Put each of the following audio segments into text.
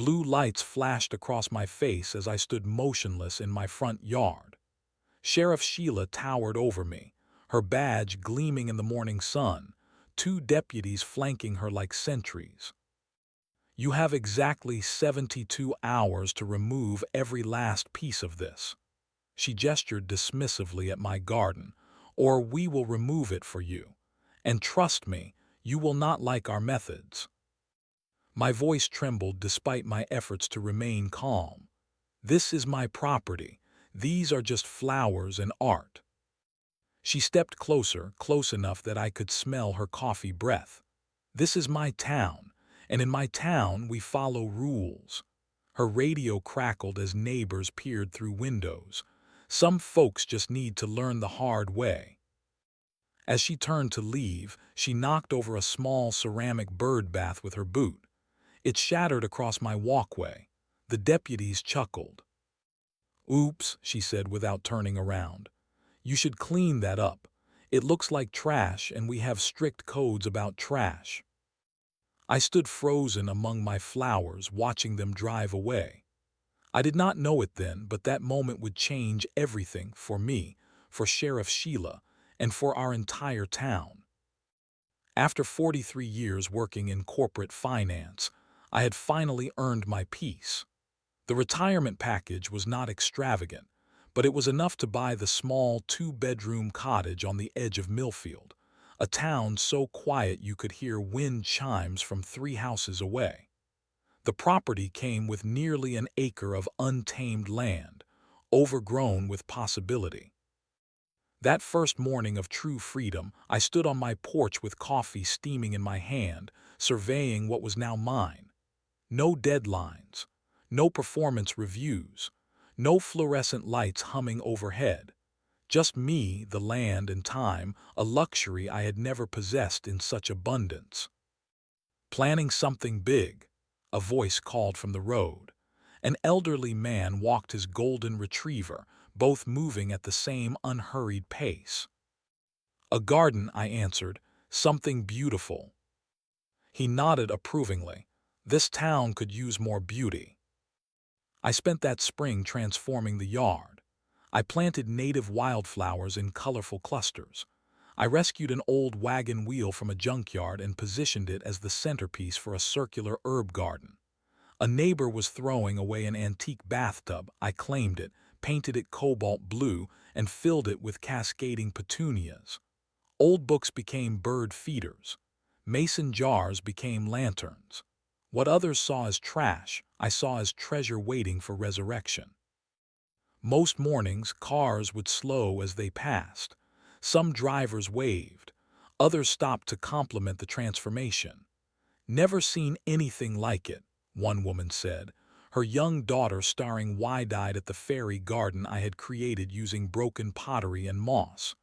Blue lights flashed across my face as I stood motionless in my front yard. Sheriff Sheila towered over me, her badge gleaming in the morning sun, two deputies flanking her like sentries. "You have exactly 72 hours to remove every last piece of this." She gestured dismissively at my garden, "or we will remove it for you. And trust me, you will not like our methods." My voice trembled despite my efforts to remain calm. "This is my property. These are just flowers and art." She stepped closer, close enough that I could smell her coffee breath. "This is my town, and in my town we follow rules." Her radio crackled as neighbors peered through windows. "Some folks just need to learn the hard way." As she turned to leave, she knocked over a small ceramic bird bath with her boot. It shattered across my walkway. The deputies chuckled. "Oops," she said without turning around. "You should clean that up. It looks like trash and we have strict codes about trash." I stood frozen among my flowers, watching them drive away. I did not know it then, but that moment would change everything for me, for Sheriff Sheila, and for our entire town. After 43 years working in corporate finance, I had finally earned my peace. The retirement package was not extravagant, but it was enough to buy the small two-bedroom cottage on the edge of Millfield, a town so quiet you could hear wind chimes from 3 houses away. The property came with nearly an acre of untamed land, overgrown with possibility. That first morning of true freedom, I stood on my porch with coffee steaming in my hand, surveying what was now mine. No deadlines, no performance reviews, no fluorescent lights humming overhead. Just me, the land, and time, a luxury I had never possessed in such abundance. "Planning something big," a voice called from the road. An elderly man walked his golden retriever, both moving at the same unhurried pace. "A garden," I answered, "something beautiful." He nodded approvingly. "This town could use more beauty." I spent that spring transforming the yard. I planted native wildflowers in colorful clusters. I rescued an old wagon wheel from a junkyard and positioned it as the centerpiece for a circular herb garden. A neighbor was throwing away an antique bathtub. I claimed it, painted it cobalt blue, and filled it with cascading petunias. Old books became bird feeders. Mason jars became lanterns. What others saw as trash, I saw as treasure waiting for resurrection. Most mornings, cars would slow as they passed. Some drivers waved. Others stopped to compliment the transformation. "Never seen anything like it," one woman said, her young daughter staring wide-eyed at the fairy garden I had created using broken pottery and moss.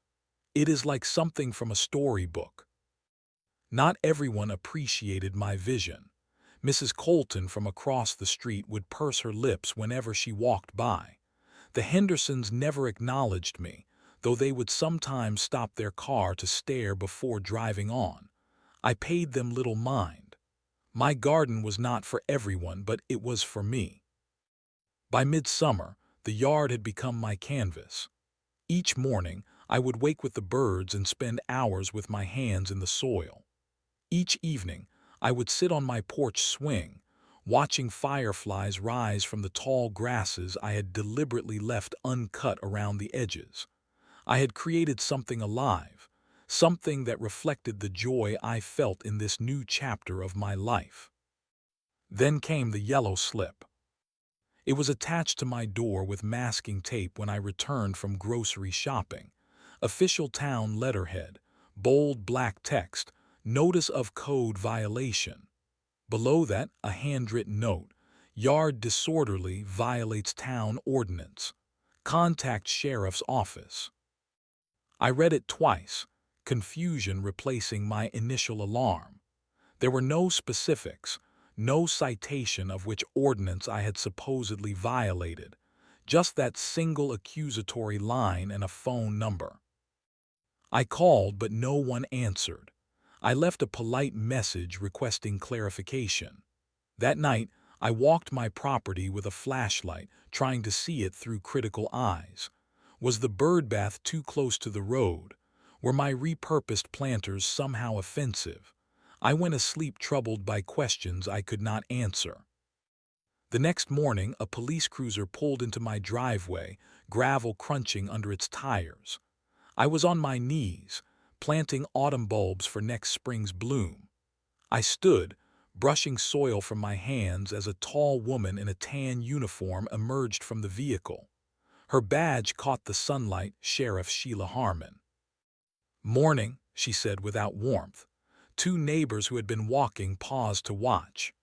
"It is like something from a storybook." Not everyone appreciated my vision. Mrs. Colton from across the street would purse her lips whenever she walked by. The Hendersons never acknowledged me, though they would sometimes stop their car to stare before driving on. I paid them little mind. My garden was not for everyone, but it was for me. By midsummer, the yard had become my canvas. Each morning, I would wake with the birds and spend hours with my hands in the soil. Each evening, I would sit on my porch swing, watching fireflies rise from the tall grasses I had deliberately left uncut around the edges. I had created something alive, something that reflected the joy I felt in this new chapter of my life. Then came the yellow slip. It was attached to my door with masking tape when I returned from grocery shopping. Official town letterhead, bold black text, notice of code violation. Below that, a handwritten note, yard disorderly violates town ordinance. Contact sheriff's office. I read it twice, confusion replacing my initial alarm. There were no specifics, no citation of which ordinance I had supposedly violated, just that single accusatory line and a phone number. I called, but no one answered. I left a polite message requesting clarification. That night, I walked my property with a flashlight, trying to see it through critical eyes. Was the birdbath too close to the road? Were my repurposed planters somehow offensive? I went asleep troubled by questions I could not answer. The next morning, a police cruiser pulled into my driveway, gravel crunching under its tires. I was on my knees, planting autumn bulbs for next spring's bloom. I stood, brushing soil from my hands as a tall woman in a tan uniform emerged from the vehicle. Her badge caught the sunlight, Sheriff Sheila Harmon. "Morning," she said without warmth. Two neighbors who had been walking paused to watch.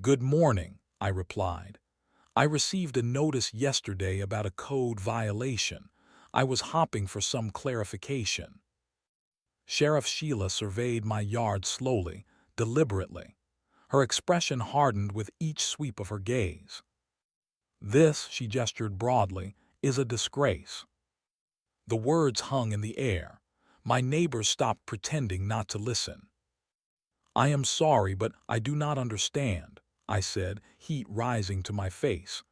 "Good morning," I replied. "I received a notice yesterday about a code violation. I was hopping for some clarification." Sheriff Sheila surveyed my yard slowly, deliberately. Her expression hardened with each sweep of her gaze. "This," she gestured broadly, "is a disgrace." The words hung in the air. My neighbors stopped pretending not to listen. "I am sorry, but I do not understand," I said, heat rising to my face.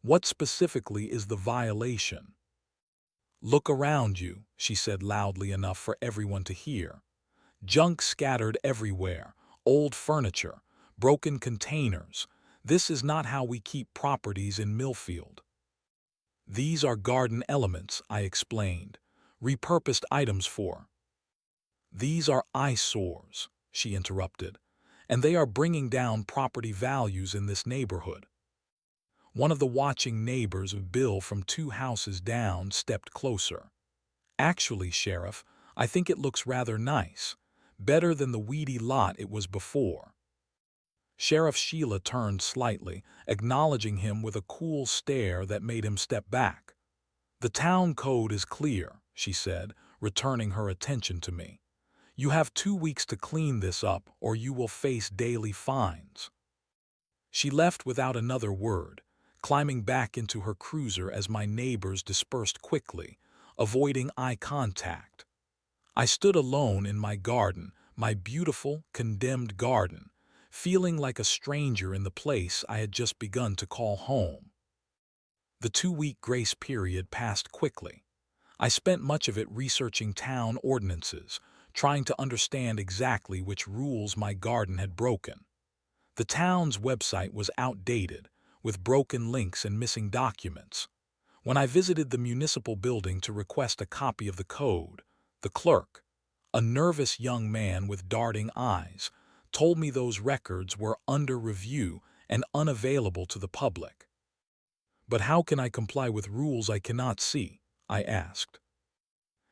"What specifically is the violation?" "Look around you," she said loudly enough for everyone to hear. "Junk scattered everywhere, old furniture, broken containers. This is not how we keep properties in Millfield." "These are garden elements," I explained. "Repurposed items for—" "These are eyesores," she interrupted, "and they are bringing down property values in this neighborhood." One of the watching neighbors, Bill from 2 houses down, stepped closer. "Actually, Sheriff, I think it looks rather nice. Better than the weedy lot it was before." Sheriff Sheila turned slightly, acknowledging him with a cool stare that made him step back. "The town code is clear," she said, returning her attention to me. "You have 2 weeks to clean this up or you will face daily fines." She left without another word, climbing back into her cruiser as my neighbors dispersed quickly, avoiding eye contact. I stood alone in my garden, my beautiful, condemned garden, feeling like a stranger in the place I had just begun to call home. The 2-week grace period passed quickly. I spent much of it researching town ordinances, trying to understand exactly which rules my garden had broken. The town's website was outdated, with broken links and missing documents. When I visited the municipal building to request a copy of the code, the clerk, a nervous young man with darting eyes, told me those records were under review and unavailable to the public. "But how can I comply with rules I cannot see?" I asked.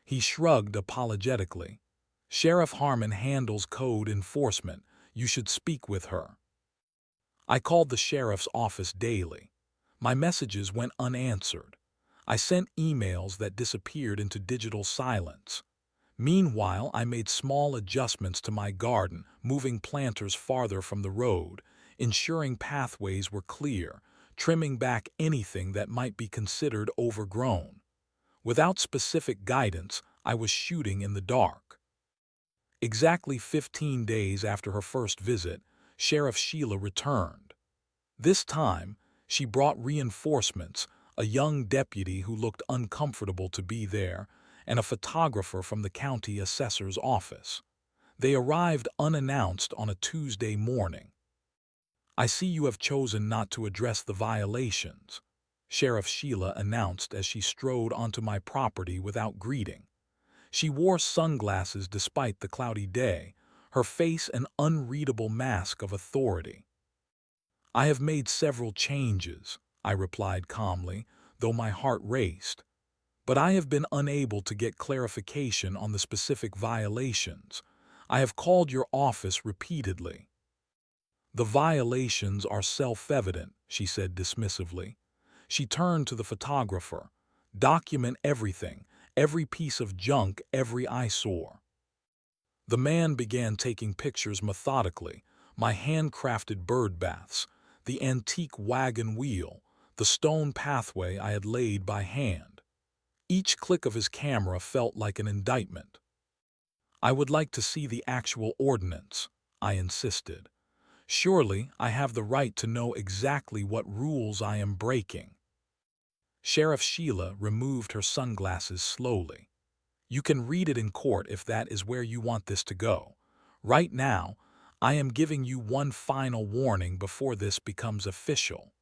He shrugged apologetically. "Sheriff Harmon handles code enforcement. You should speak with her." I called the sheriff's office daily. My messages went unanswered. I sent emails that disappeared into digital silence. Meanwhile, I made small adjustments to my garden, moving planters farther from the road, ensuring pathways were clear, trimming back anything that might be considered overgrown. Without specific guidance, I was shooting in the dark. Exactly 15 days after her first visit, Sheriff Sheila returned. This time, she brought reinforcements, a young deputy who looked uncomfortable to be there, and a photographer from the county assessor's office. They arrived unannounced on a Tuesday morning. "I see you have chosen not to address the violations," Sheriff Sheila announced as she strode onto my property without greeting. She wore sunglasses despite the cloudy day, her face an unreadable mask of authority. "I have made several changes," I replied calmly, though my heart raced. "But I have been unable to get clarification on the specific violations. I have called your office repeatedly." "The violations are self-evident," she said dismissively. She turned to the photographer. "Document everything, every piece of junk, every eyesore." The man began taking pictures methodically, my handcrafted bird baths, the antique wagon wheel, the stone pathway I had laid by hand. Each click of his camera felt like an indictment. "I would like to see the actual ordinance," I insisted. Surely I have the right to know exactly what rules I am breaking. Sheriff Sheila removed her sunglasses slowly. You can read it in court if that is where you want this to go. Right now, I am giving you one final warning before this becomes official.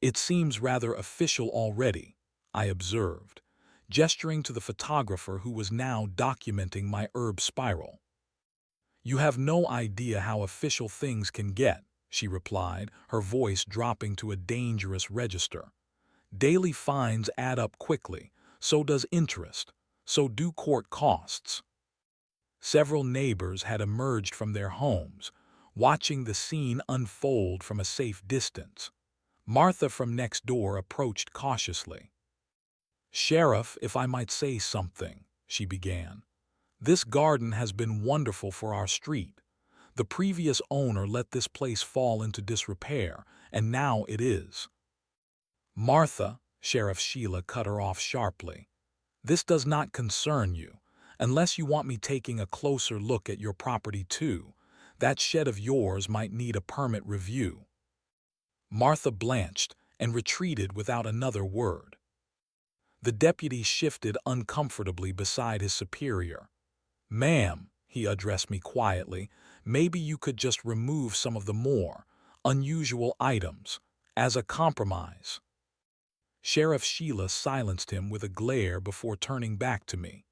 It seems rather official already, I observed, gesturing to the photographer who was now documenting my herb spiral. You have no idea how official things can get, she replied, her voice dropping to a dangerous register. Daily fines add up quickly, so does interest, so do court costs. Several neighbors had emerged from their homes, watching the scene unfold from a safe distance. Martha from next door approached cautiously. "Sheriff, if I might say something," she began. "This garden has been wonderful for our street. The previous owner let this place fall into disrepair, and now it is." "Martha," Sheriff Sheila cut her off sharply, "this does not concern you, unless you want me taking a closer look at your property too. That shed of yours might need a permit review." Martha blanched and retreated without another word. The deputy shifted uncomfortably beside his superior. "Ma'am," he addressed me quietly, "maybe you could just remove some of the more unusual items as a compromise." Sheriff Sheila silenced him with a glare before turning back to me.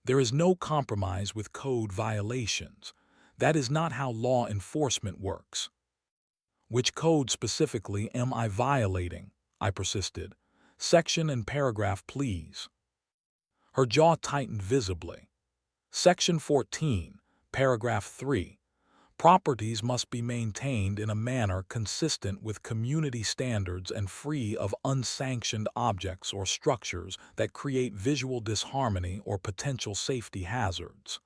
"There is no compromise with code violations. That is not how law enforcement works." "Which code specifically am I violating?" I persisted. "Section and paragraph, please." Her jaw tightened visibly. "Section 14, paragraph 3. Properties must be maintained in a manner consistent with community standards and free of unsanctioned objects or structures that create visual disharmony or potential safety hazards."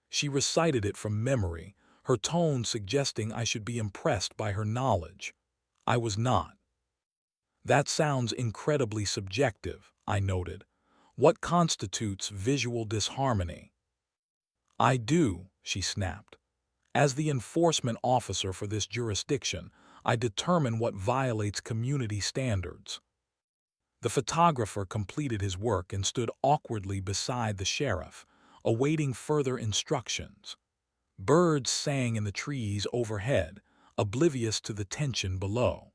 She recited it from memory, her tone suggesting I should be impressed by her knowledge. I was not. "That sounds incredibly subjective," I noted. "What constitutes visual disharmony?" "I do," she snapped. "As the enforcement officer for this jurisdiction, I determine what violates community standards." The photographer completed his work and stood awkwardly beside the sheriff, awaiting further instructions. Birds sang in the trees overhead, oblivious to the tension below.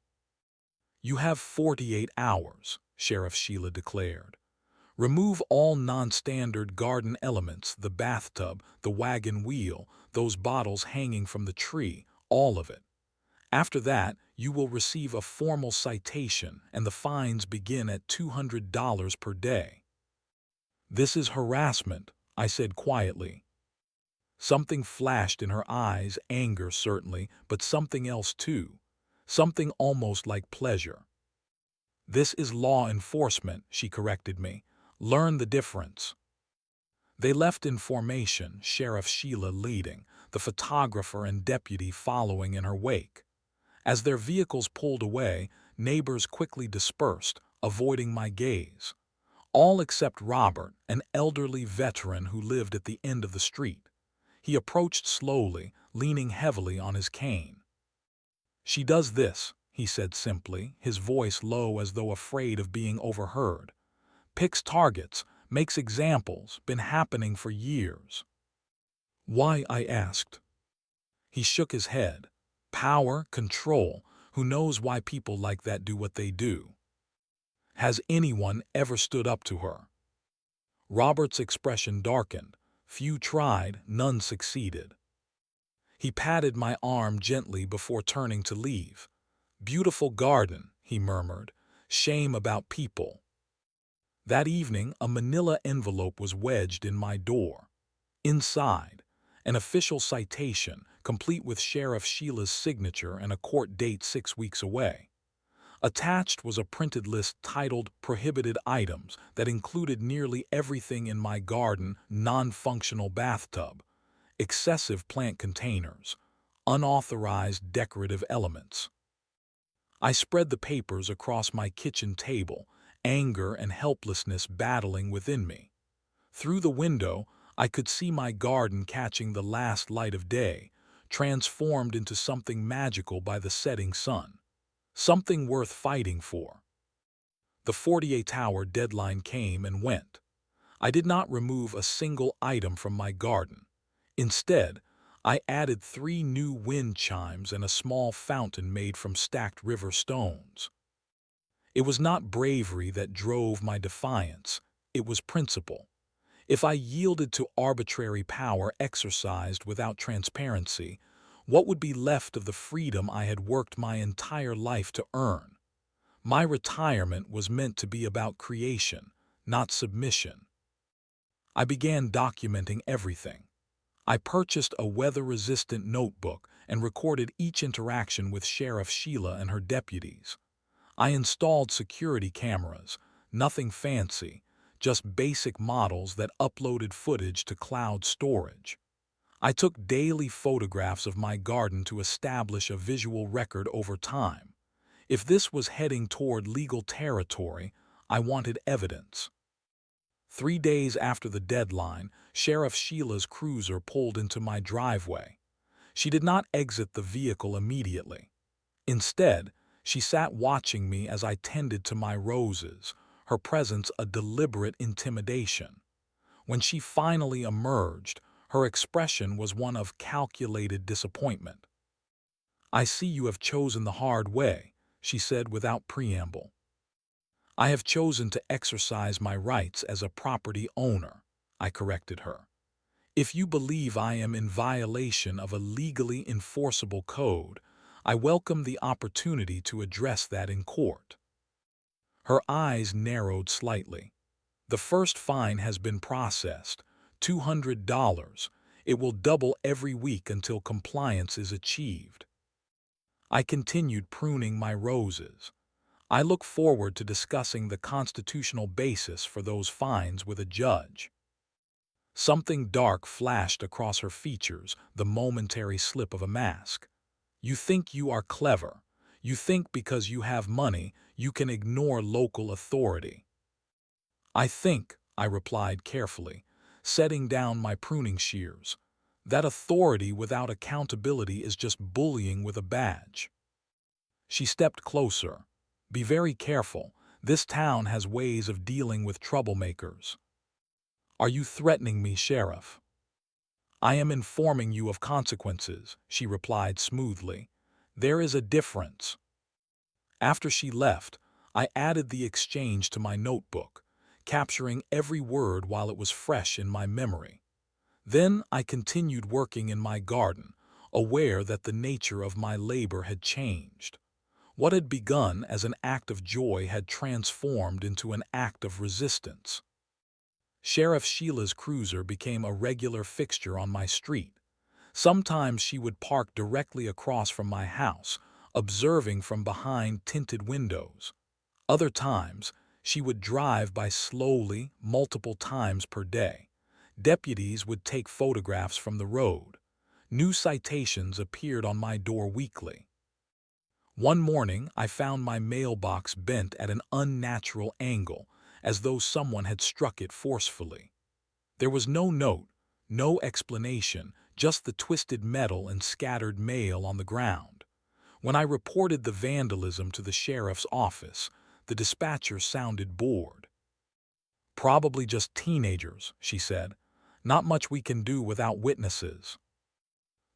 "You have 48 hours," Sheriff Sheila declared. "Remove all non-standard garden elements, the bathtub, the wagon wheel, those bottles hanging from the tree, all of it. After that, you will receive a formal citation and the fines begin at $200 per day." "This is harassment," I said quietly. Something flashed in her eyes, anger certainly, but something else too. Something almost like pleasure. "This is law enforcement," she corrected me. "Learn the difference." They left in formation, Sheriff Sheila leading, the photographer and deputy following in her wake. As their vehicles pulled away, neighbors quickly dispersed, avoiding my gaze. All except Robert, an elderly veteran who lived at the end of the street. He approached slowly, leaning heavily on his cane. "She does this," he said simply, his voice low as though afraid of being overheard. "Picks targets, makes examples, been happening for years." "Why?" I asked. He shook his head. "Power, control, who knows why people like that do what they do?" "Has anyone ever stood up to her?" Robert's expression darkened. Few tried, none succeeded. He patted my arm gently before turning to leave. "Beautiful garden," he murmured. "Shame about people." That evening, a manila envelope was wedged in my door. Inside, an official citation, complete with Sheriff Sheila's signature and a court date 6 weeks away. Attached was a printed list titled Prohibited Items that included nearly everything in my garden: non-functional bathtub, excessive plant containers, unauthorized decorative elements. I spread the papers across my kitchen table, anger and helplessness battling within me. Through the window, I could see my garden catching the last light of day, transformed into something magical by the setting sun, something worth fighting for. The 48-hour deadline came and went. I did not remove a single item from my garden. Instead, I added 3 new wind chimes and a small fountain made from stacked river stones. It was not bravery that drove my defiance, it was principle. If I yielded to arbitrary power exercised without transparency, what would be left of the freedom I had worked my entire life to earn? My retirement was meant to be about creation, not submission. I began documenting everything. I purchased a weather-resistant notebook and recorded each interaction with Sheriff Sheila and her deputies. I installed security cameras, nothing fancy, just basic models that uploaded footage to cloud storage. I took daily photographs of my garden to establish a visual record over time. If this was heading toward legal territory, I wanted evidence. 3 days after the deadline, Sheriff Sheila's cruiser pulled into my driveway. She did not exit the vehicle immediately. Instead, she sat watching me as I tended to my roses, her presence a deliberate intimidation. When she finally emerged, her expression was one of calculated disappointment. "I see you have chosen the hard way," she said without preamble. "I have chosen to exercise my rights as a property owner," I corrected her. "If you believe I am in violation of a legally enforceable code, I welcome the opportunity to address that in court." Her eyes narrowed slightly. "The first fine has been processed, $200. It will double every week until compliance is achieved." I continued pruning my roses. "I look forward to discussing the constitutional basis for those fines with a judge." Something dark flashed across her features, the momentary slip of a mask. "You think you are clever. You think because you have money, you can ignore local authority." "I think," I replied carefully, setting down my pruning shears, "that authority without accountability is just bullying with a badge." She stepped closer. "Be very careful. This town has ways of dealing with troublemakers." "Are you threatening me, Sheriff?" "I am informing you of consequences," she replied smoothly. "There is a difference." After she left, I added the exchange to my notebook, capturing every word while it was fresh in my memory. Then I continued working in my garden, aware that the nature of my labor had changed. What had begun as an act of joy had transformed into an act of resistance. Sheriff Sheila's cruiser became a regular fixture on my street. Sometimes she would park directly across from my house, observing from behind tinted windows. Other times, she would drive by slowly, multiple times per day. Deputies would take photographs from the road. New citations appeared on my door weekly. One morning, I found my mailbox bent at an unnatural angle, as though someone had struck it forcefully. There was no note, no explanation, just the twisted metal and scattered mail on the ground. When I reported the vandalism to the sheriff's office, the dispatcher sounded bored. "Probably just teenagers," she said. "Not much we can do without witnesses."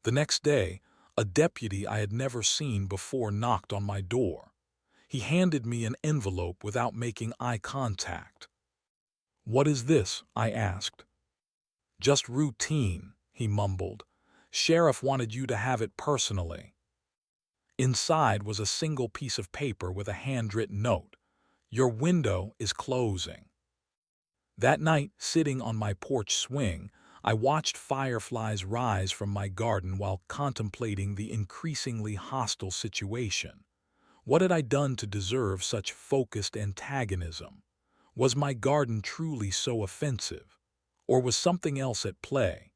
The next day, a deputy I had never seen before knocked on my door. He handed me an envelope without making eye contact. "What is this?" I asked. "Just routine," he mumbled. "Sheriff wanted you to have it personally." Inside was a single piece of paper with a handwritten note. "Your window is closing." That night, sitting on my porch swing, I watched fireflies rise from my garden while contemplating the increasingly hostile situation. What had I done to deserve such focused antagonism? Was my garden truly so offensive? Or was something else at play?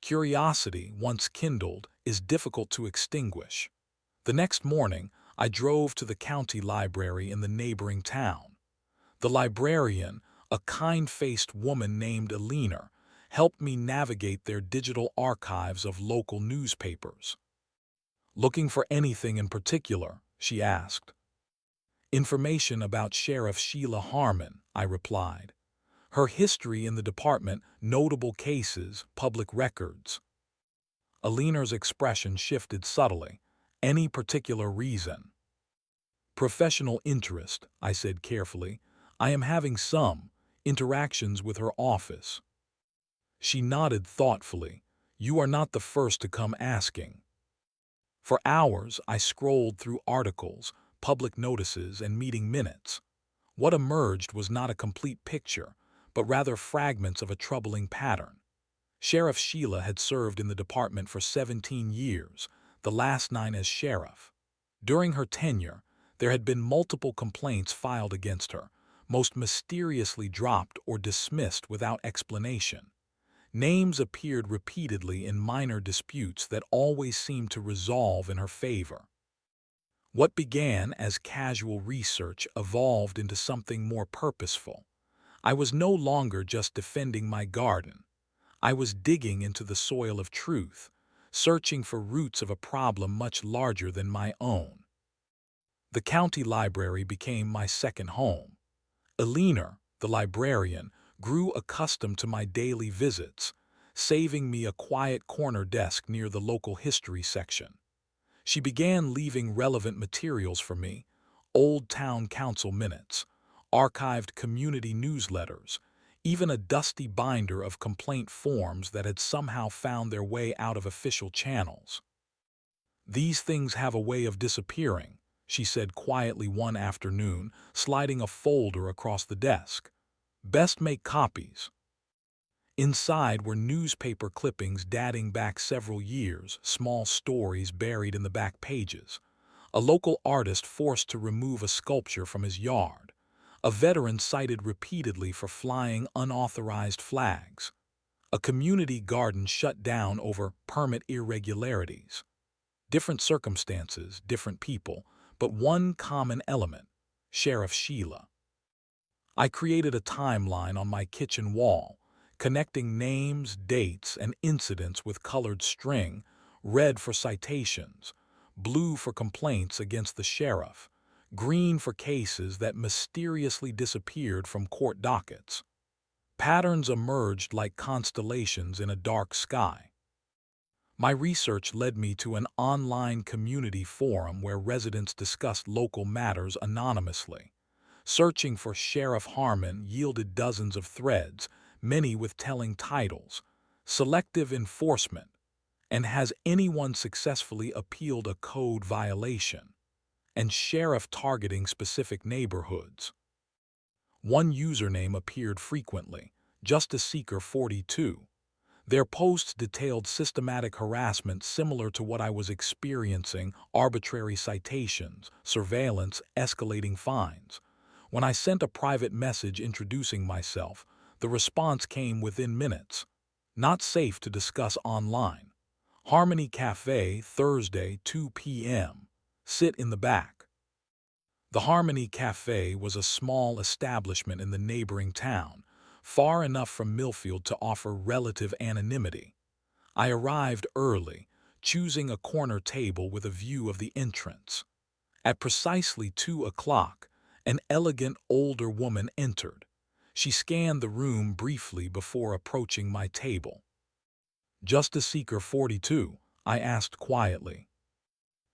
Curiosity, once kindled, is difficult to extinguish. The next morning, I drove to the county library in the neighboring town. The librarian, a kind-faced woman named Elena, helped me navigate their digital archives of local newspapers. "Looking for anything in particular?" she asked. "Information about Sheriff Sheila Harmon," I replied. "Her history in the department, notable cases, public records." Aliner's expression shifted subtly. "Any particular reason?" "Professional interest," I said carefully. "I am having some interactions with her office." She nodded thoughtfully. "You are not the first to come asking." For hours, I scrolled through articles, public notices, and meeting minutes. What emerged was not a complete picture, but rather fragments of a troubling pattern. Sheriff Sheila had served in the department for 17 years, the last 9 as sheriff. During her tenure, there had been multiple complaints filed against her, most mysteriously dropped or dismissed without explanation. Names appeared repeatedly in minor disputes that always seemed to resolve in her favor. What began as casual research evolved into something more purposeful. I was no longer just defending my garden. I was digging into the soil of truth, searching for roots of a problem much larger than my own. The county library became my second home. Aliner, the librarian, grew accustomed to my daily visits, saving me a quiet corner desk near the local history section. She began leaving relevant materials for me: old town council minutes, archived community newsletters, even a dusty binder of complaint forms that had somehow found their way out of official channels. "These things have a way of disappearing," she said quietly one afternoon, sliding a folder across the desk. "Best make copies." Inside were newspaper clippings dating back several years, small stories buried in the back pages. A local artist forced to remove a sculpture from his yard. A veteran cited repeatedly for flying unauthorized flags. A community garden shut down over permit irregularities. Different circumstances, different people, but one common element: Sheriff Sheila. I created a timeline on my kitchen wall, connecting names, dates, and incidents with colored string: red for citations, blue for complaints against the sheriff, green for cases that mysteriously disappeared from court dockets. Patterns emerged like constellations in a dark sky. My research led me to an online community forum where residents discussed local matters anonymously. Searching for Sheriff Harmon yielded dozens of threads, many with telling titles: "Selective Enforcement," and "Has anyone successfully appealed a code violation?" and "Sheriff targeting specific neighborhoods." One username appeared frequently: Justice Seeker 42. Their posts detailed systematic harassment similar to what I was experiencing: arbitrary citations, surveillance, escalating fines. When I sent a private message introducing myself, the response came within minutes: "Not safe to discuss online. Harmony Cafe, Thursday, 2 p.m. Sit in the back." The Harmony Cafe was a small establishment in the neighboring town, far enough from Millfield to offer relative anonymity. I arrived early, choosing a corner table with a view of the entrance. At precisely 2 o'clock, an elegant older woman entered. She scanned the room briefly before approaching my table. "Justice Seeker 42?" I asked quietly.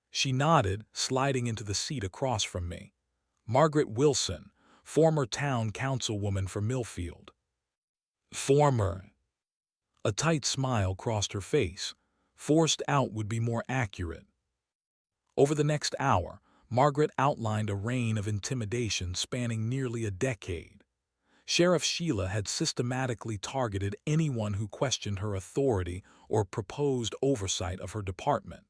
She nodded, sliding into the seat across from me. "Margaret Wilson, former town councilwoman for Millfield." "Former." A tight smile crossed her face. Forced out would be more accurate. Over the next hour, Margaret outlined a reign of intimidation spanning nearly a decade. Sheriff Sheila had systematically targeted anyone who questioned her authority or proposed oversight of her department.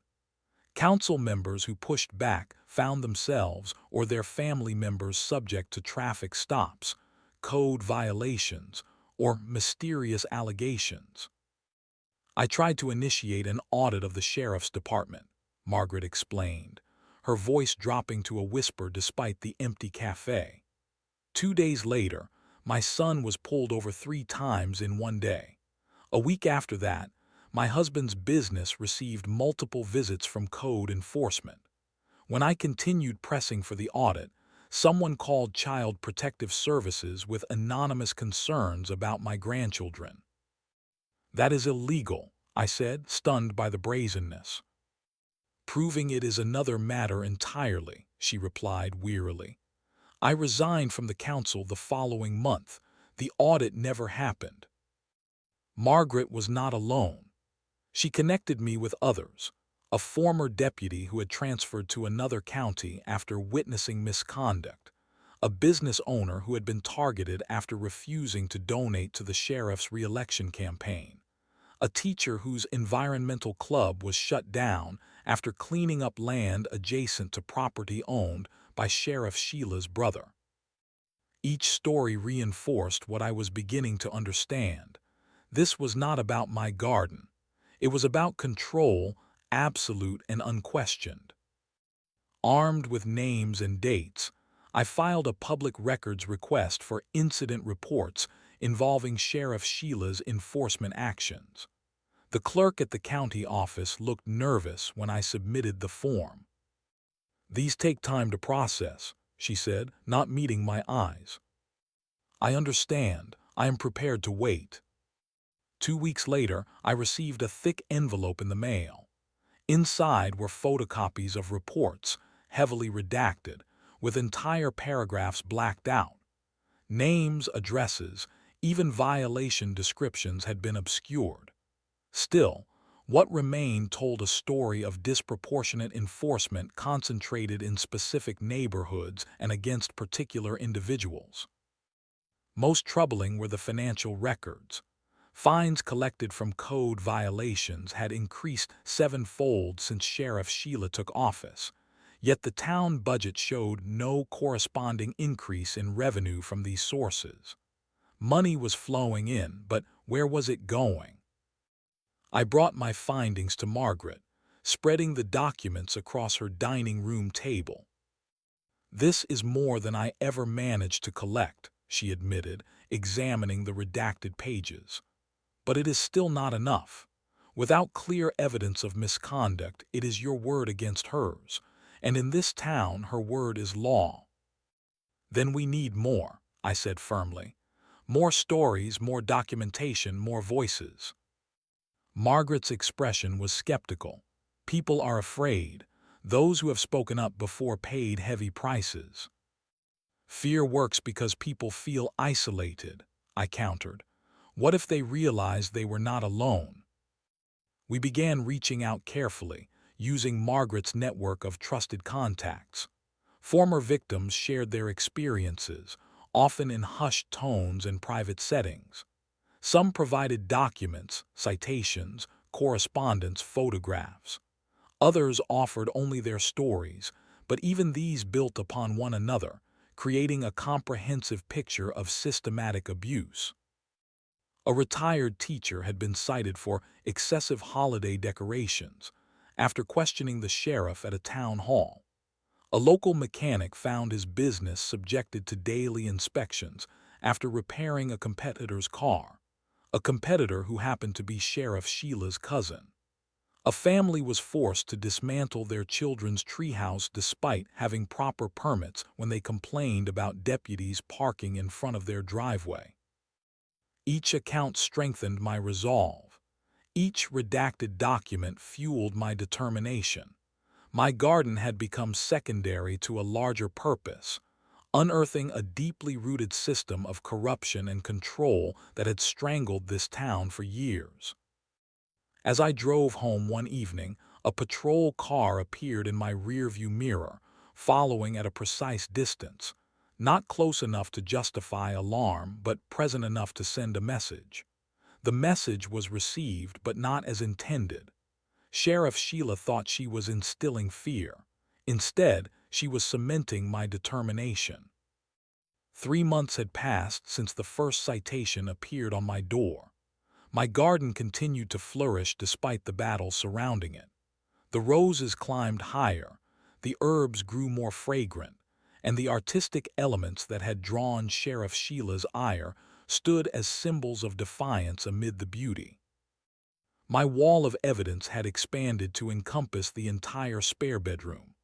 Council members who pushed back found themselves or their family members subject to traffic stops, code violations, or mysterious allegations. "I tried to initiate an audit of the sheriff's department," Margaret explained, her voice dropping to a whisper despite the empty cafe. 2 days later, my son was pulled over 3 times in one day. A week after that, my husband's business received multiple visits from code enforcement. When I continued pressing for the audit, someone called Child Protective Services with anonymous concerns about my grandchildren. "That is illegal," I said, stunned by the brazenness. "Proving it is another matter entirely," she replied wearily. "I resigned from the council the following month. The audit never happened." Margaret was not alone. She connected me with others, a former deputy who had transferred to another county after witnessing misconduct, a business owner who had been targeted after refusing to donate to the sheriff's re-election campaign, a teacher whose environmental club was shut down after cleaning up land adjacent to property owned by Sheriff Sheila's brother. Each story reinforced what I was beginning to understand. This was not about my garden. It was about control, absolute and unquestioned. Armed with names and dates, I filed a public records request for incident reports involving Sheriff Sheila's enforcement actions. The clerk at the county office looked nervous when I submitted the form. "These take time to process," she said, not meeting my eyes. "I understand. I am prepared to wait." 2 weeks later, I received a thick envelope in the mail. Inside were photocopies of reports, heavily redacted, with entire paragraphs blacked out. Names, addresses, even violation descriptions had been obscured. Still, what remained told a story of disproportionate enforcement concentrated in specific neighborhoods and against particular individuals. Most troubling were the financial records. Fines collected from code violations had increased sevenfold since Sheriff Sheila took office, yet the town budget showed no corresponding increase in revenue from these sources. Money was flowing in, but where was it going? I brought my findings to Margaret, spreading the documents across her dining room table. "This is more than I ever managed to collect," she admitted, examining the redacted pages. "But it is still not enough. Without clear evidence of misconduct, it is your word against hers, and in this town her word is law." "Then we need more," I said firmly. "More stories, more documentation, more voices." Margaret's expression was skeptical. "People are afraid. Those who have spoken up before paid heavy prices." "Fear works because people feel isolated," I countered. "What if they realized they were not alone?" We began reaching out carefully, using Margaret's network of trusted contacts. Former victims shared their experiences, often in hushed tones and private settings. Some provided documents, citations, correspondence, photographs. Others offered only their stories, but even these built upon one another, creating a comprehensive picture of systematic abuse. A retired teacher had been cited for excessive holiday decorations after questioning the sheriff at a town hall. A local mechanic found his business subjected to daily inspections after repairing a competitor's car, a competitor who happened to be Sheriff Sheila's cousin. A family was forced to dismantle their children's treehouse despite having proper permits when they complained about deputies parking in front of their driveway. Each account strengthened my resolve. Each redacted document fueled my determination. My garden had become secondary to a larger purpose, unearthing a deeply rooted system of corruption and control that had strangled this town for years. As I drove home one evening, a patrol car appeared in my rearview mirror, following at a precise distance, not close enough to justify alarm, but present enough to send a message. The message was received, but not as intended. Sheriff Sheila thought she was instilling fear. Instead, she was cementing my determination. 3 months had passed since the first citation appeared on my door. My garden continued to flourish despite the battle surrounding it. The roses climbed higher, the herbs grew more fragrant, and the artistic elements that had drawn Sheriff Sheila's ire stood as symbols of defiance amid the beauty. My wall of evidence had expanded to encompass the entire spare bedroom.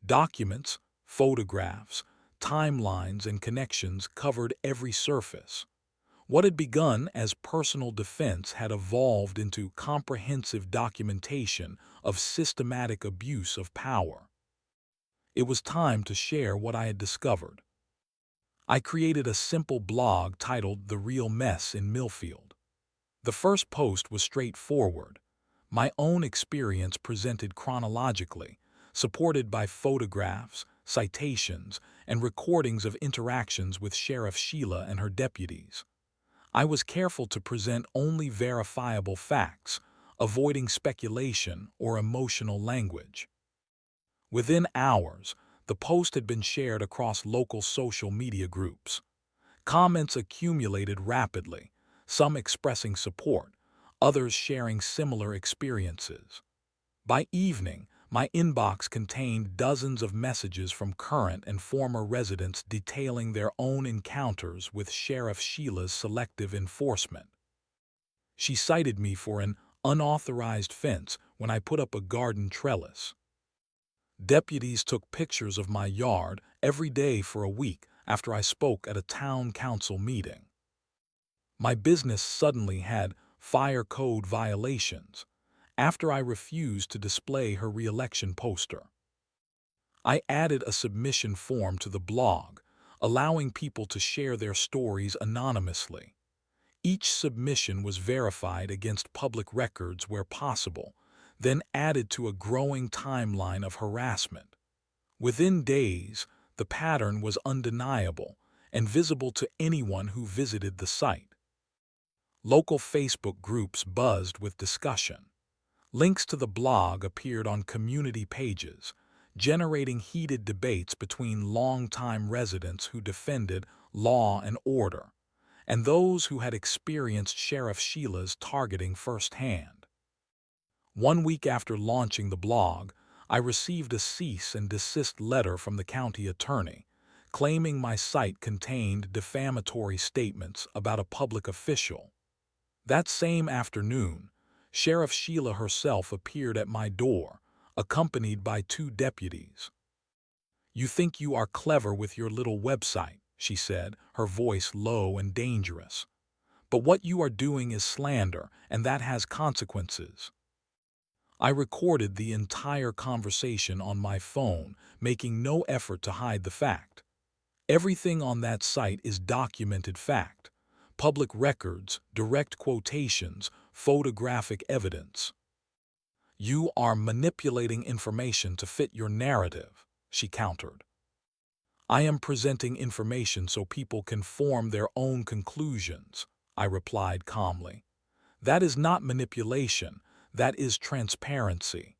Documents, photographs, timelines, and connections covered every surface. What had begun as personal defense had evolved into comprehensive documentation of systematic abuse of power. It was time to share what I had discovered. I created a simple blog titled The Real Mess in Millfield. The first post was straightforward, my own experience presented chronologically, supported by photographs, citations, and recordings of interactions with Sheriff Sheila and her deputies. I was careful to present only verifiable facts, avoiding speculation or emotional language. Within hours, the post had been shared across local social media groups. Comments accumulated rapidly, some expressing support, others sharing similar experiences. By evening, my inbox contained dozens of messages from current and former residents detailing their own encounters with Sheriff Sheila's selective enforcement. She cited me for an unauthorized fence when I put up a garden trellis. Deputies took pictures of my yard every day for a week after I spoke at a town council meeting. My business suddenly had fire code violations after I refused to display her re-election poster. I added a submission form to the blog, allowing people to share their stories anonymously. Each submission was verified against public records where possible, then added to a growing timeline of harassment. Within days, the pattern was undeniable and visible to anyone who visited the site. Local Facebook groups buzzed with discussion. Links to the blog appeared on community pages, generating heated debates between longtime residents who defended law and order and those who had experienced Sheriff Sheila's targeting firsthand. 1 week after launching the blog, I received a cease and desist letter from the county attorney, claiming my site contained defamatory statements about a public official. That same afternoon, Sheriff Sheila herself appeared at my door, accompanied by 2 deputies. "You think you are clever with your little website," she said, her voice low and dangerous. "But what you are doing is slander, and that has consequences." I recorded the entire conversation on my phone, making no effort to hide the fact. Everything on that site is documented fact. Public records, direct quotations, photographic evidence. "You are manipulating information to fit your narrative," she countered. "I am presenting information so people can form their own conclusions," I replied calmly. "That is not manipulation, that is transparency."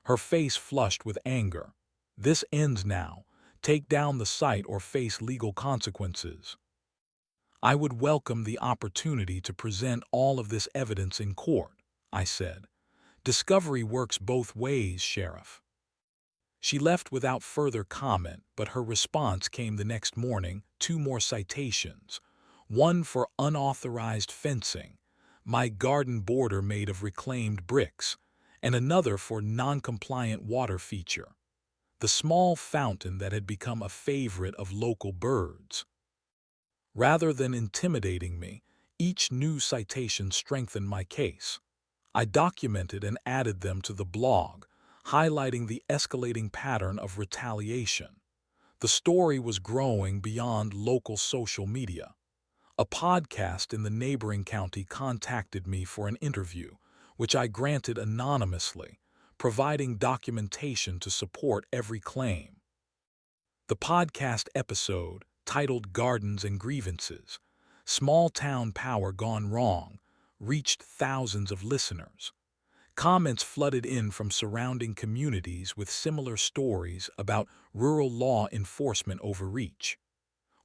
Her face flushed with anger. "This ends now. Take down the site or face legal consequences." "I would welcome the opportunity to present all of this evidence in court," I said. "Discovery works both ways, Sheriff." She left without further comment, but her response came the next morning, 2 more citations. One for unauthorized fencing, my garden border made of reclaimed bricks, and another for non-compliant water feature, the small fountain that had become a favorite of local birds. Rather than intimidating me, each new citation strengthened my case. I documented and added them to the blog, highlighting the escalating pattern of retaliation. The story was growing beyond local social media. A podcast in the neighboring county contacted me for an interview, which I granted anonymously, providing documentation to support every claim. The podcast episode, titled Gardens and Grievances, Small Town Power Gone Wrong, reached thousands of listeners. Comments flooded in from surrounding communities with similar stories about rural law enforcement overreach.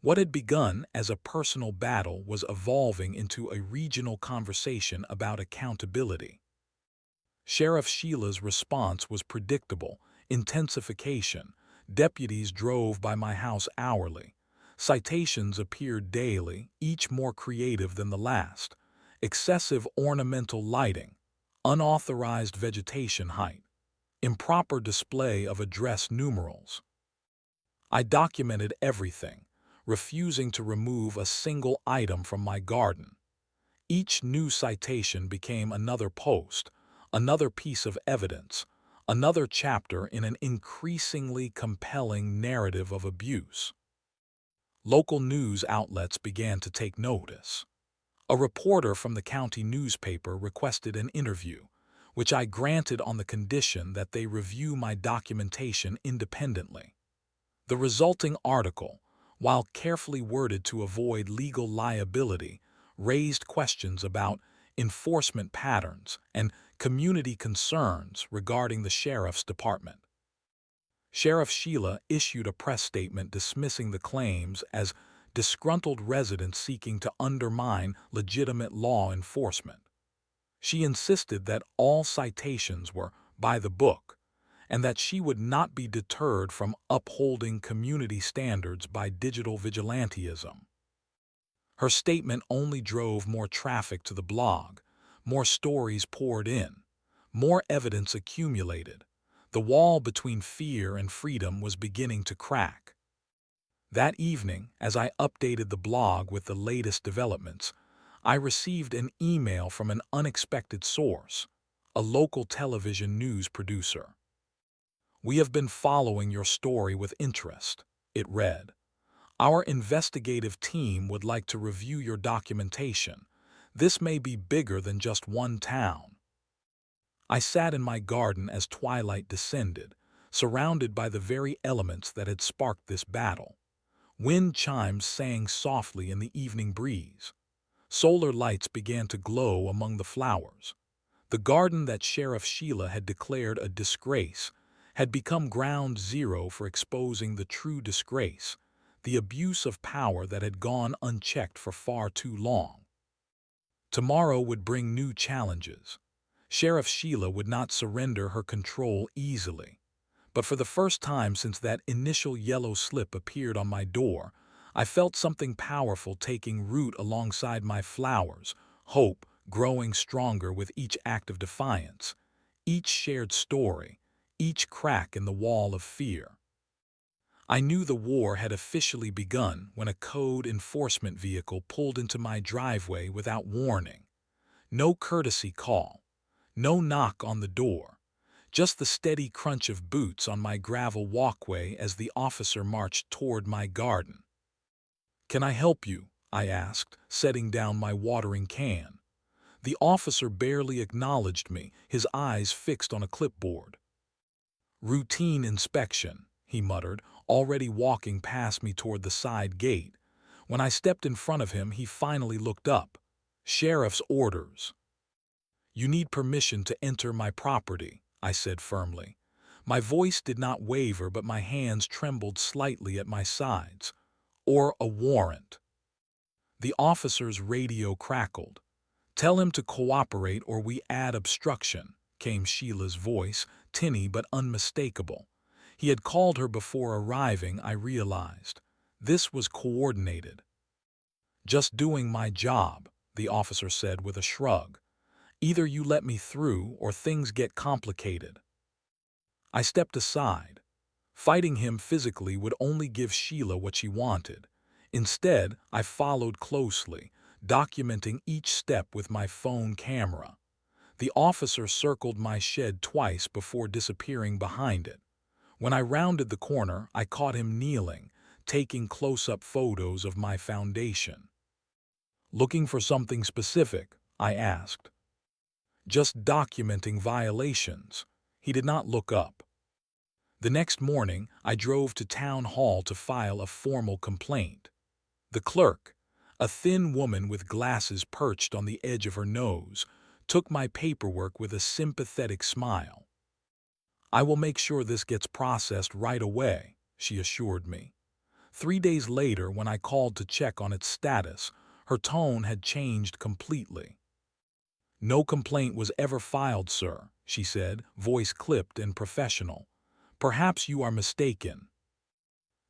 What had begun as a personal battle was evolving into a regional conversation about accountability. Sheriff Sheila's response was predictable: intensification. Deputies drove by my house hourly. Citations appeared daily, each more creative than the last. Excessive ornamental lighting, unauthorized vegetation height, improper display of address numerals. I documented everything, refusing to remove a single item from my garden. Each new citation became another post, another piece of evidence, another chapter in an increasingly compelling narrative of abuse. Local news outlets began to take notice. A reporter from the county newspaper requested an interview, which I granted on the condition that they review my documentation independently. The resulting article, while carefully worded to avoid legal liability, raised questions about enforcement patterns and community concerns regarding the sheriff's department. Sheriff Sheila issued a press statement dismissing the claims as disgruntled residents seeking to undermine legitimate law enforcement. She insisted that all citations were by the book and that she would not be deterred from upholding community standards by digital vigilantism. Her statement only drove more traffic to the blog, more stories poured in, more evidence accumulated. The wall between fear and freedom was beginning to crack. That evening, as I updated the blog with the latest developments, I received an email from an unexpected source, a local television news producer. "We have been following your story with interest," it read. "Our investigative team would like to review your documentation. This may be bigger than just one town." I sat in my garden as twilight descended, surrounded by the very elements that had sparked this battle. Wind chimes sang softly in the evening breeze. Solar lights began to glow among the flowers. The garden that Sheriff Sheila had declared a disgrace had become ground zero for exposing the true disgrace, the abuse of power that had gone unchecked for far too long. Tomorrow would bring new challenges. Sheriff Sheila would not surrender her control easily. But for the first time since that initial yellow slip appeared on my door, I felt something powerful taking root alongside my flowers, hope growing stronger with each act of defiance, each shared story, each crack in the wall of fear. I knew the war had officially begun when a code enforcement vehicle pulled into my driveway without warning. No courtesy call, no knock on the door, just the steady crunch of boots on my gravel walkway as the officer marched toward my garden. "Can I help you?" I asked, setting down my watering can. The officer barely acknowledged me, his eyes fixed on a clipboard. "Routine inspection," he muttered, already walking past me toward the side gate. When I stepped in front of him, he finally looked up. "Sheriff's orders." "You need permission to enter my property," I said firmly. My voice did not waver, but my hands trembled slightly at my sides. "Or a warrant." The officer's radio crackled. "Tell him to cooperate or we add obstruction," came Sheila's voice, tinny but unmistakable. He had called her before arriving, I realized. This was coordinated. "Just doing my job," the officer said with a shrug. "Either you let me through or things get complicated." I stepped aside. Fighting him physically would only give Sheila what she wanted. Instead, I followed closely, documenting each step with my phone camera. The officer circled my shed twice before disappearing behind it. When I rounded the corner, I caught him kneeling, taking close-up photos of my foundation. "Looking for something specific?" I asked. "Just documenting violations." He did not look up. The next morning, I drove to town hall to file a formal complaint. The clerk, a thin woman with glasses perched on the edge of her nose, took my paperwork with a sympathetic smile. "I will make sure this gets processed right away," she assured me. 3 days later, when I called to check on its status, her tone had changed completely. "No complaint was ever filed, sir," she said, voice clipped and professional. "Perhaps you are mistaken."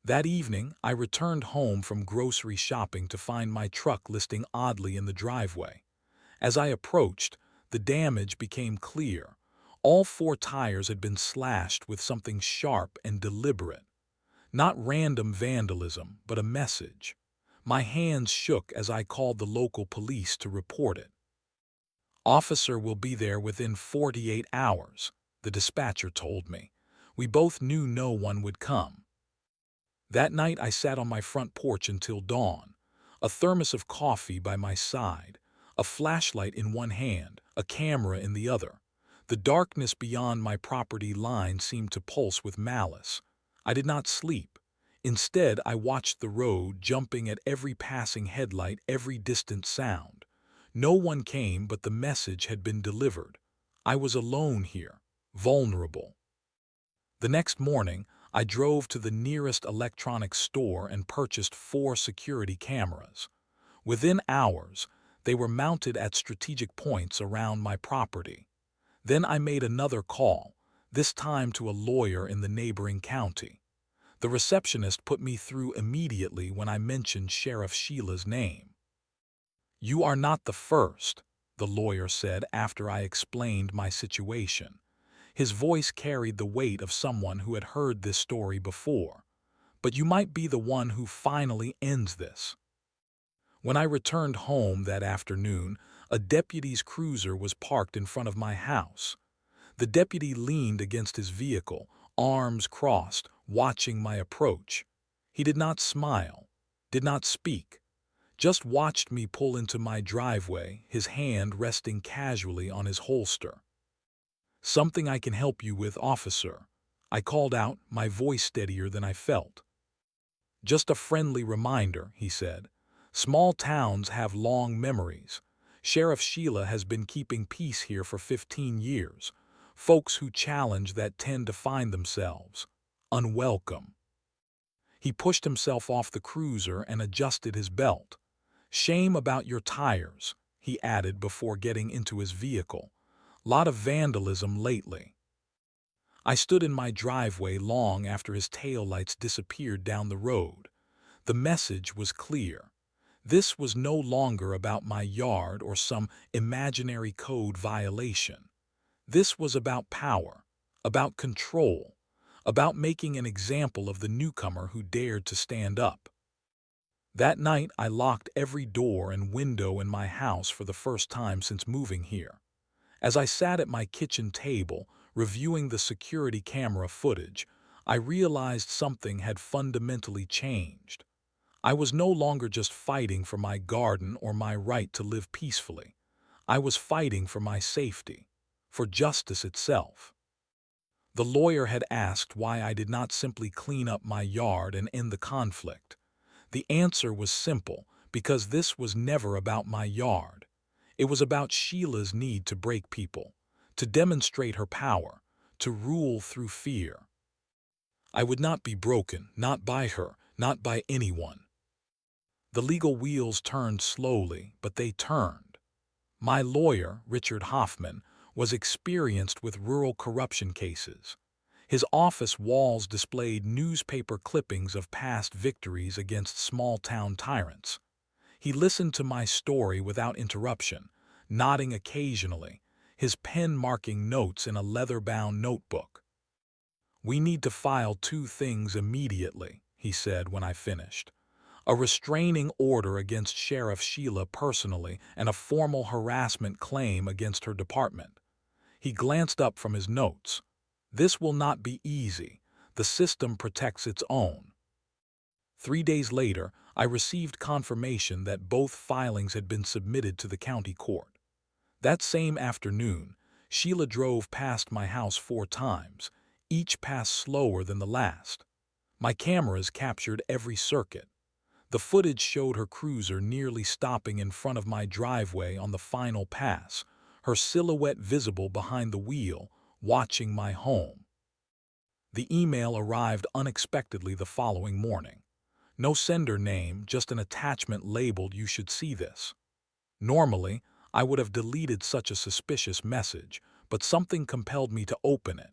That evening, I returned home from grocery shopping to find my truck listing oddly in the driveway. As I approached, the damage became clear. All four tires had been slashed with something sharp and deliberate. Not random vandalism, but a message. My hands shook as I called the local police to report it. "Officer will be there within 48 hours, the dispatcher told me. We both knew no one would come. That night I sat on my front porch until dawn, a thermos of coffee by my side, a flashlight in one hand, a camera in the other. The darkness beyond my property line seemed to pulse with malice. I did not sleep. Instead, I watched the road, jumping at every passing headlight, every distant sound. No one came, but the message had been delivered. I was alone here, vulnerable. The next morning, I drove to the nearest electronics store and purchased 4 security cameras. Within hours, they were mounted at strategic points around my property. Then I made another call, this time to a lawyer in the neighboring county. The receptionist put me through immediately when I mentioned Sheriff Sheila's name. "You are not the first," the lawyer said after I explained my situation. His voice carried the weight of someone who had heard this story before. "But you might be the one who finally ends this." When I returned home that afternoon, a deputy's cruiser was parked in front of my house. The deputy leaned against his vehicle, arms crossed, watching my approach. He did not smile, did not speak, just watched me pull into my driveway, his hand resting casually on his holster. "Something I can help you with, officer," I called out, my voice steadier than I felt. "Just a friendly reminder," he said. "Small towns have long memories. Sheriff Sheila has been keeping peace here for 15 years. Folks who challenge that tend to find themselves unwelcome." He pushed himself off the cruiser and adjusted his belt. "Shame about your tires," he added before getting into his vehicle. "Lot of vandalism lately." I stood in my driveway long after his taillights disappeared down the road. The message was clear. This was no longer about my yard or some imaginary code violation. This was about power, about control, about making an example of the newcomer who dared to stand up. That night, I locked every door and window in my house for the first time since moving here. As I sat at my kitchen table, reviewing the security camera footage, I realized something had fundamentally changed. I was no longer just fighting for my garden or my right to live peacefully. I was fighting for my safety, for justice itself. The lawyer had asked why I did not simply clean up my yard and end the conflict. The answer was simple, because this was never about my yard. It was about Sheila's need to break people, to demonstrate her power, to rule through fear. I would not be broken, not by her, not by anyone. The legal wheels turned slowly, but they turned. My lawyer, Richard Hoffman, was experienced with rural corruption cases. His office walls displayed newspaper clippings of past victories against small-town tyrants. He listened to my story without interruption, nodding occasionally, his pen marking notes in a leather-bound notebook. "We need to file 2 things immediately," he said when I finished. "A restraining order against Sheriff Sheila personally and a formal harassment claim against her department." He glanced up from his notes. "This will not be easy. The system protects its own." 3 days later, I received confirmation that both filings had been submitted to the county court. That same afternoon, Sheila drove past my house 4 times, each pass slower than the last. My cameras captured every circuit. The footage showed her cruiser nearly stopping in front of my driveway on the final pass, her silhouette visible behind the wheel, watching my home. The email arrived unexpectedly the following morning. No sender name, just an attachment labeled "You should see this." Normally, I would have deleted such a suspicious message, but something compelled me to open it.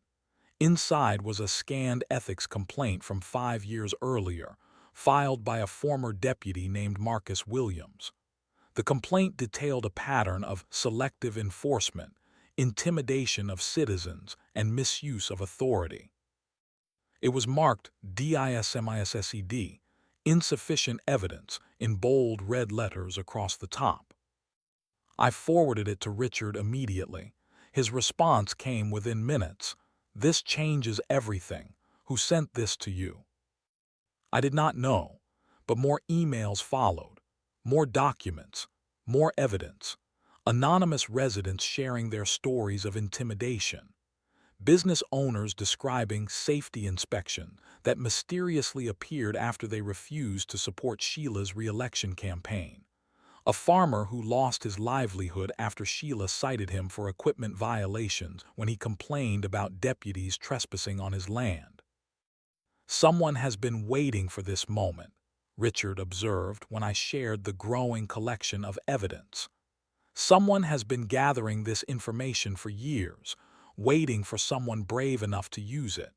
Inside was a scanned ethics complaint from 5 years earlier, filed by a former deputy named Marcus Williams. The complaint detailed a pattern of selective enforcement, intimidation of citizens, and misuse of authority. It was marked DISMISSED, insufficient evidence, in bold red letters across the top. I forwarded it to Richard immediately. His response came within minutes. "This changes everything. Who sent this to you?" I did not know, but more emails followed, more documents, more evidence, anonymous residents sharing their stories of intimidation, business owners describing safety inspection that mysteriously appeared after they refused to support Sheila's re-election campaign, a farmer who lost his livelihood after Sheila cited him for equipment violations when he complained about deputies trespassing on his land. "Someone has been waiting for this moment," Richard observed when I shared the growing collection of evidence. "Someone has been gathering this information for years, waiting for someone brave enough to use it."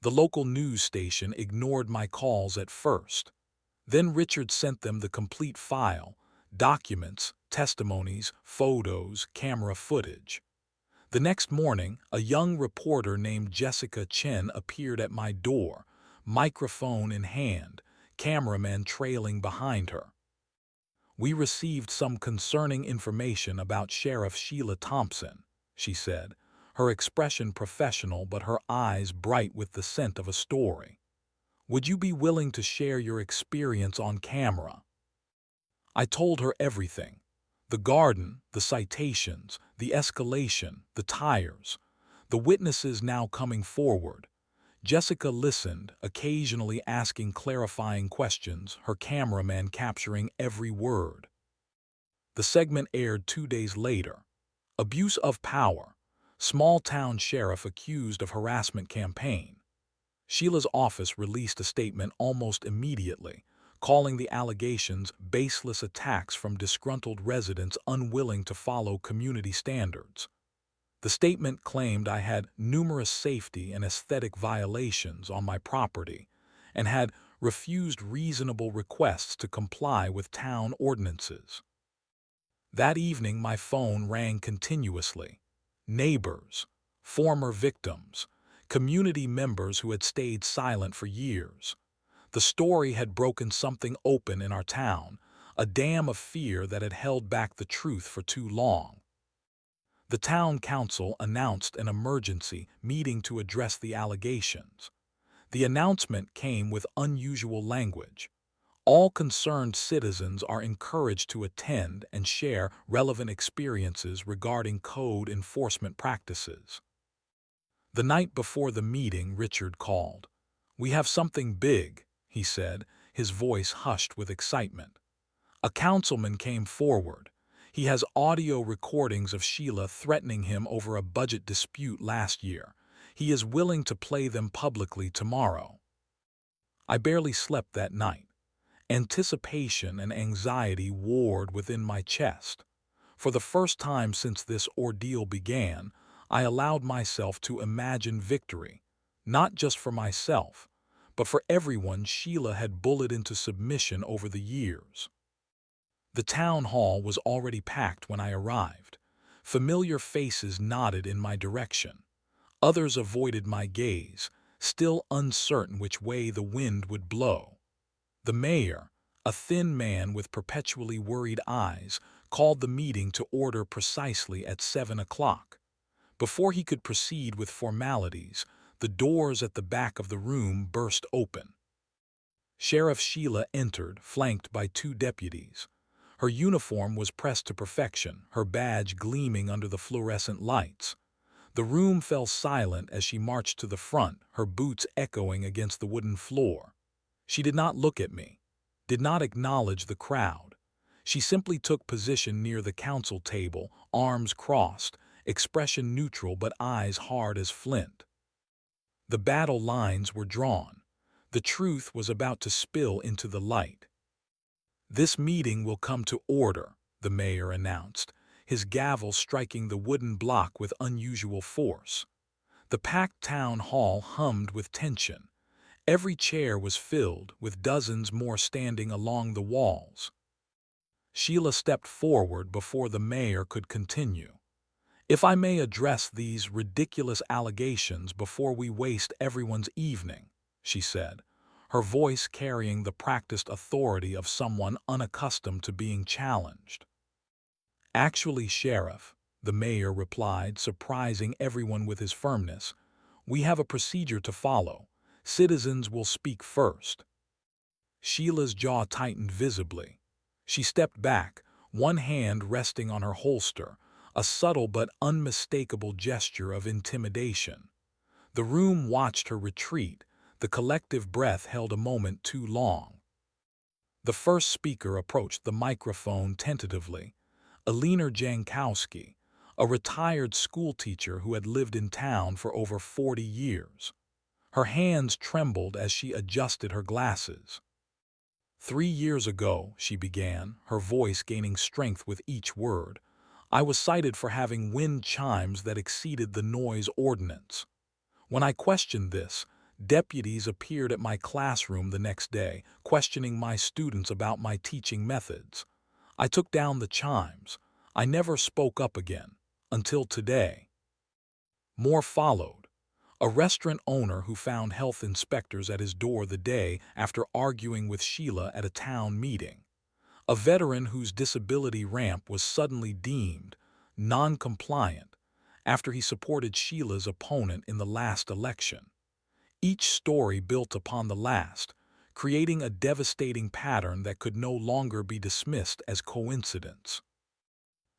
The local news station ignored my calls at first. Then Richard sent them the complete file, documents, testimonies, photos, camera footage. The next morning, a young reporter named Jessica Chen appeared at my door, microphone in hand, cameraman trailing behind her. "We received some concerning information about Sheriff Sheila Thompson," she said, her expression professional but her eyes bright with the scent of a story. "Would you be willing to share your experience on camera?" I told her everything. The garden, the citations, the escalation, the tires, the witnesses now coming forward. Jessica listened, occasionally asking clarifying questions, her cameraman capturing every word. The segment aired 2 days later. Abuse of power. Small-town sheriff accused of harassment campaign. Sheila's office released a statement almost immediately, calling the allegations baseless attacks from disgruntled residents unwilling to follow community standards. The statement claimed I had numerous safety and aesthetic violations on my property and had refused reasonable requests to comply with town ordinances. That evening my phone rang continuously. Neighbors, former victims, community members who had stayed silent for years. The story had broken something open in our town, a dam of fear that had held back the truth for too long. The town council announced an emergency meeting to address the allegations. The announcement came with unusual language. All concerned citizens are encouraged to attend and share relevant experiences regarding code enforcement practices. The night before the meeting, Richard called. "We have something big," he said, his voice hushed with excitement. A councilman came forward. He has audio recordings of Sheila threatening him over a budget dispute last year. He is willing to play them publicly tomorrow. I barely slept that night. Anticipation and anxiety warred within my chest. For the first time since this ordeal began, I allowed myself to imagine victory, not just for myself, but for everyone Sheila had bullied into submission over the years. The town hall was already packed when I arrived. Familiar faces nodded in my direction. Others avoided my gaze, still uncertain which way the wind would blow. The mayor, a thin man with perpetually worried eyes, called the meeting to order precisely at 7 o'clock. Before he could proceed with formalities, the doors at the back of the room burst open. Sheriff Sheila entered, flanked by 2 deputies. Her uniform was pressed to perfection, her badge gleaming under the fluorescent lights. The room fell silent as she marched to the front, her boots echoing against the wooden floor. She did not look at me, did not acknowledge the crowd. She simply took position near the council table, arms crossed, expression neutral but eyes hard as flint. The battle lines were drawn. The truth was about to spill into the light. "This meeting will come to order," the mayor announced, his gavel striking the wooden block with unusual force. The packed town hall hummed with tension. Every chair was filled, with dozens more standing along the walls. Sheila stepped forward before the mayor could continue. "If I may address these ridiculous allegations before we waste everyone's evening," she said, her voice carrying the practiced authority of someone unaccustomed to being challenged. "Actually, Sheriff," the mayor replied, surprising everyone with his firmness, "we have a procedure to follow. Citizens will speak first." Sheila's jaw tightened visibly. She stepped back, one hand resting on her holster, a subtle but unmistakable gesture of intimidation. The room watched her retreat, the collective breath held a moment too long. The first speaker approached the microphone tentatively, Alina Jankowski, a retired schoolteacher who had lived in town for over 40 years. Her hands trembled as she adjusted her glasses. "3 years ago," she began, her voice gaining strength with each word, "I was cited for having wind chimes that exceeded the noise ordinance. When I questioned this, deputies appeared at my classroom the next day, questioning my students about my teaching methods. I took down the chimes. I never spoke up again, until today." More followed. A restaurant owner who found health inspectors at his door the day after arguing with Sheila at a town meeting. A veteran whose disability ramp was suddenly deemed non-compliant after he supported Sheila's opponent in the last election. Each story built upon the last, creating a devastating pattern that could no longer be dismissed as coincidence.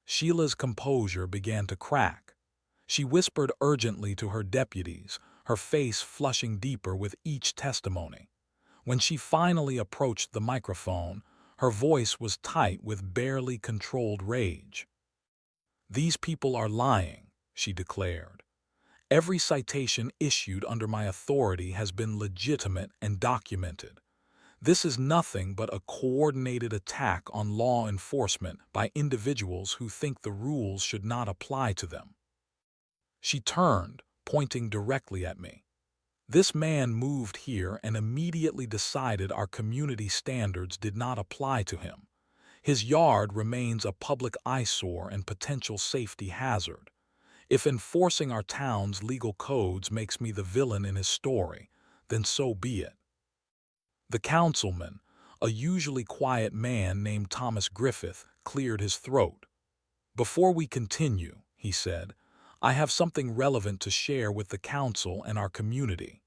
Sheila's composure began to crack. She whispered urgently to her deputies, her face flushing deeper with each testimony. When she finally approached the microphone, her voice was tight with barely controlled rage. "These people are lying," she declared. "Every citation issued under my authority has been legitimate and documented. This is nothing but a coordinated attack on law enforcement by individuals who think the rules should not apply to them." She turned, pointing directly at me. "This man moved here and immediately decided our community standards did not apply to him. His yard remains a public eyesore and potential safety hazard. If enforcing our town's legal codes makes me the villain in his story, then so be it." The councilman, a usually quiet man named Thomas Griffith, cleared his throat. "Before we continue," he said, "I have something relevant to share with the council and our community."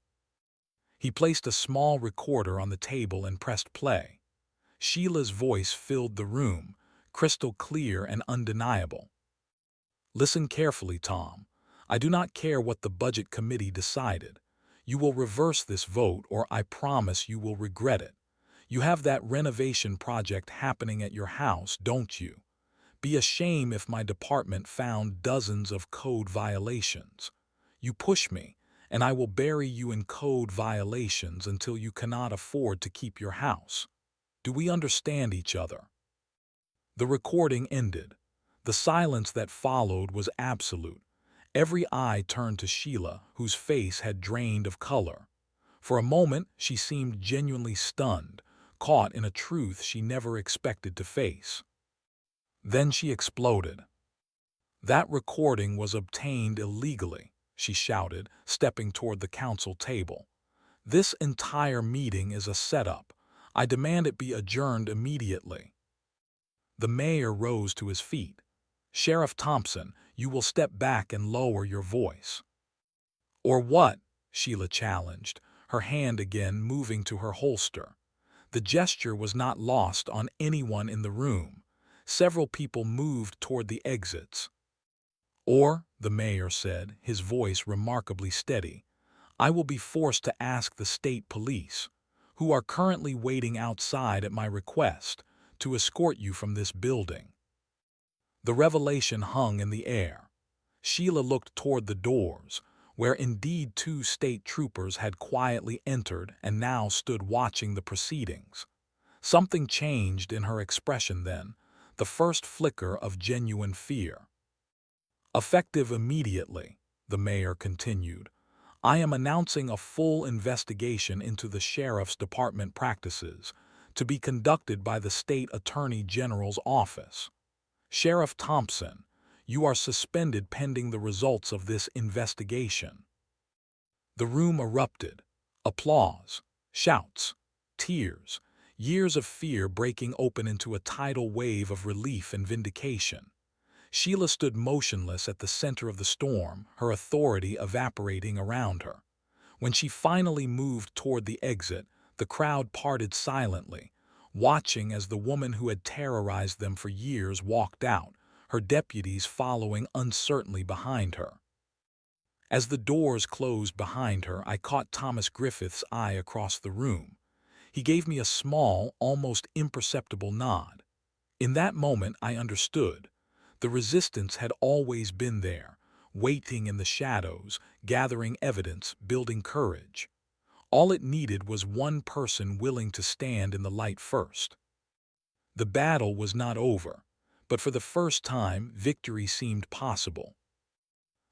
He placed a small recorder on the table and pressed play. Sheila's voice filled the room, crystal clear and undeniable. "Listen carefully, Tom. I do not care what the budget committee decided. You will reverse this vote or I promise you will regret it. You have that renovation project happening at your house, don't you? Be a shame if my department found dozens of code violations. You push me, and I will bury you in code violations until you cannot afford to keep your house. Do we understand each other?" The recording ended. The silence that followed was absolute. Every eye turned to Sheila, whose face had drained of color. For a moment, she seemed genuinely stunned, caught in a truth she never expected to face. Then she exploded. "That recording was obtained illegally," she shouted, stepping toward the council table. "This entire meeting is a setup. I demand it be adjourned immediately." The mayor rose to his feet. "Sheriff Thompson, you will step back and lower your voice." "Or what?" Sheila challenged, her hand again moving to her holster. The gesture was not lost on anyone in the room. Several people moved toward the exits. "Or," the mayor said, his voice remarkably steady, "I will be forced to ask the state police, who are currently waiting outside at my request, to escort you from this building." The revelation hung in the air. Sheila looked toward the doors, where indeed 2 state troopers had quietly entered and now stood watching the proceedings. Something changed in her expression then, the first flicker of genuine fear. "Effective immediately," the mayor continued, I am announcing a full investigation into the Sheriff's Department practices to be conducted by the State Attorney General's office. Sheriff Thompson, you are suspended pending the results of this investigation." The room erupted. Applause, shouts, tears, years of fear breaking open into a tidal wave of relief and vindication. Sheila stood motionless at the center of the storm, her authority evaporating around her. When she finally moved toward the exit, the crowd parted silently, watching as the woman who had terrorized them for years walked out, her deputies following uncertainly behind her. As the doors closed behind her, I caught Thomas Griffith's eye across the room. He gave me a small, almost imperceptible nod. In that moment, I understood. The resistance had always been there, waiting in the shadows, gathering evidence, building courage. All it needed was one person willing to stand in the light first. The battle was not over, but for the first time, victory seemed possible.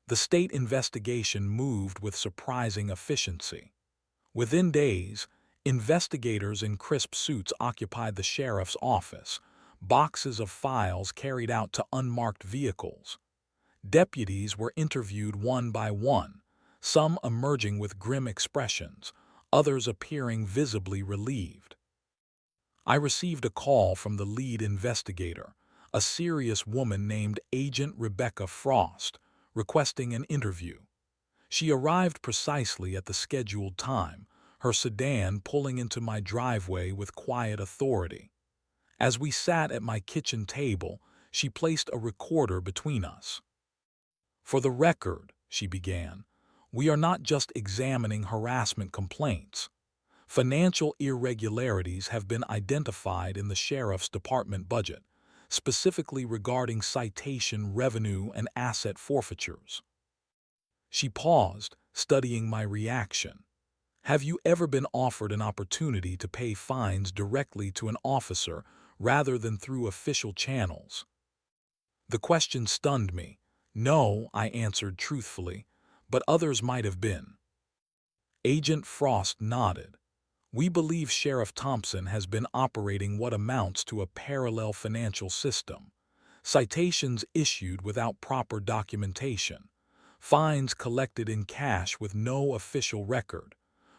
The state investigation moved with surprising efficiency. Within days, investigators in crisp suits occupied the sheriff's office, boxes of files carried out to unmarked vehicles. Deputies were interviewed one by one, some emerging with grim expressions, others appearing visibly relieved. I received a call from the lead investigator, a serious woman named Agent Rebecca Frost, requesting an interview. She arrived precisely at the scheduled time, her sedan pulling into my driveway with quiet authority. As we sat at my kitchen table, she placed a recorder between us. "For the record," she began, "we are not just examining harassment complaints. Financial irregularities have been identified in the Sheriff's Department budget, specifically regarding citation revenue and asset forfeitures." She paused, studying my reaction. "Have you ever been offered an opportunity to pay fines directly to an officer rather than through official channels?" The question stunned me. "No," I answered truthfully, "but others might have been." Agent Frost nodded. "We believe Sheriff Thompson has been operating what amounts to a parallel financial system. Citations issued without proper documentation, fines collected in cash with no official record,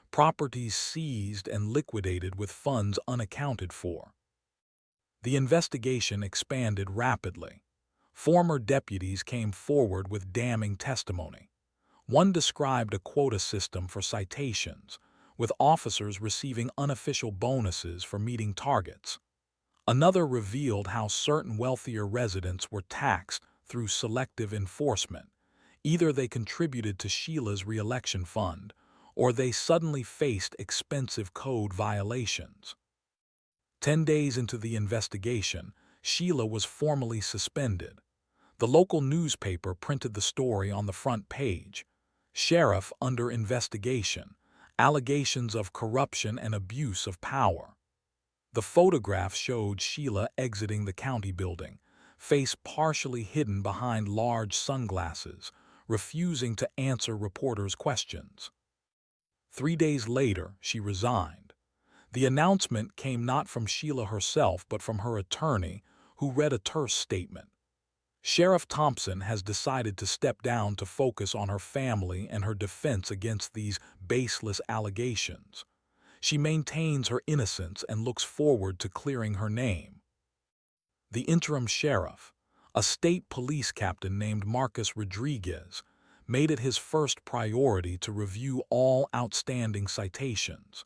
properties seized and liquidated with funds unaccounted for." The investigation expanded rapidly. Former deputies came forward with damning testimony. One described a quota system for citations, with officers receiving unofficial bonuses for meeting targets. Another revealed how certain wealthier residents were taxed through selective enforcement. Either they contributed to Sheila's re-election fund, or they suddenly faced expensive code violations. 10 days into the investigation, Sheila was formally suspended. The local newspaper printed the story on the front page. "Sheriff under investigation. Allegations of corruption and abuse of power." The photograph showed Sheila exiting the county building, face partially hidden behind large sunglasses, refusing to answer reporters' questions. 3 days later, she resigned. The announcement came not from Sheila herself but from her attorney, who read a terse statement. "Sheriff Thompson has decided to step down to focus on her family and her defense against these baseless allegations. She maintains her innocence and looks forward to clearing her name." The interim sheriff, a state police captain named Marcus Rodriguez, made it his first priority to review all outstanding citations.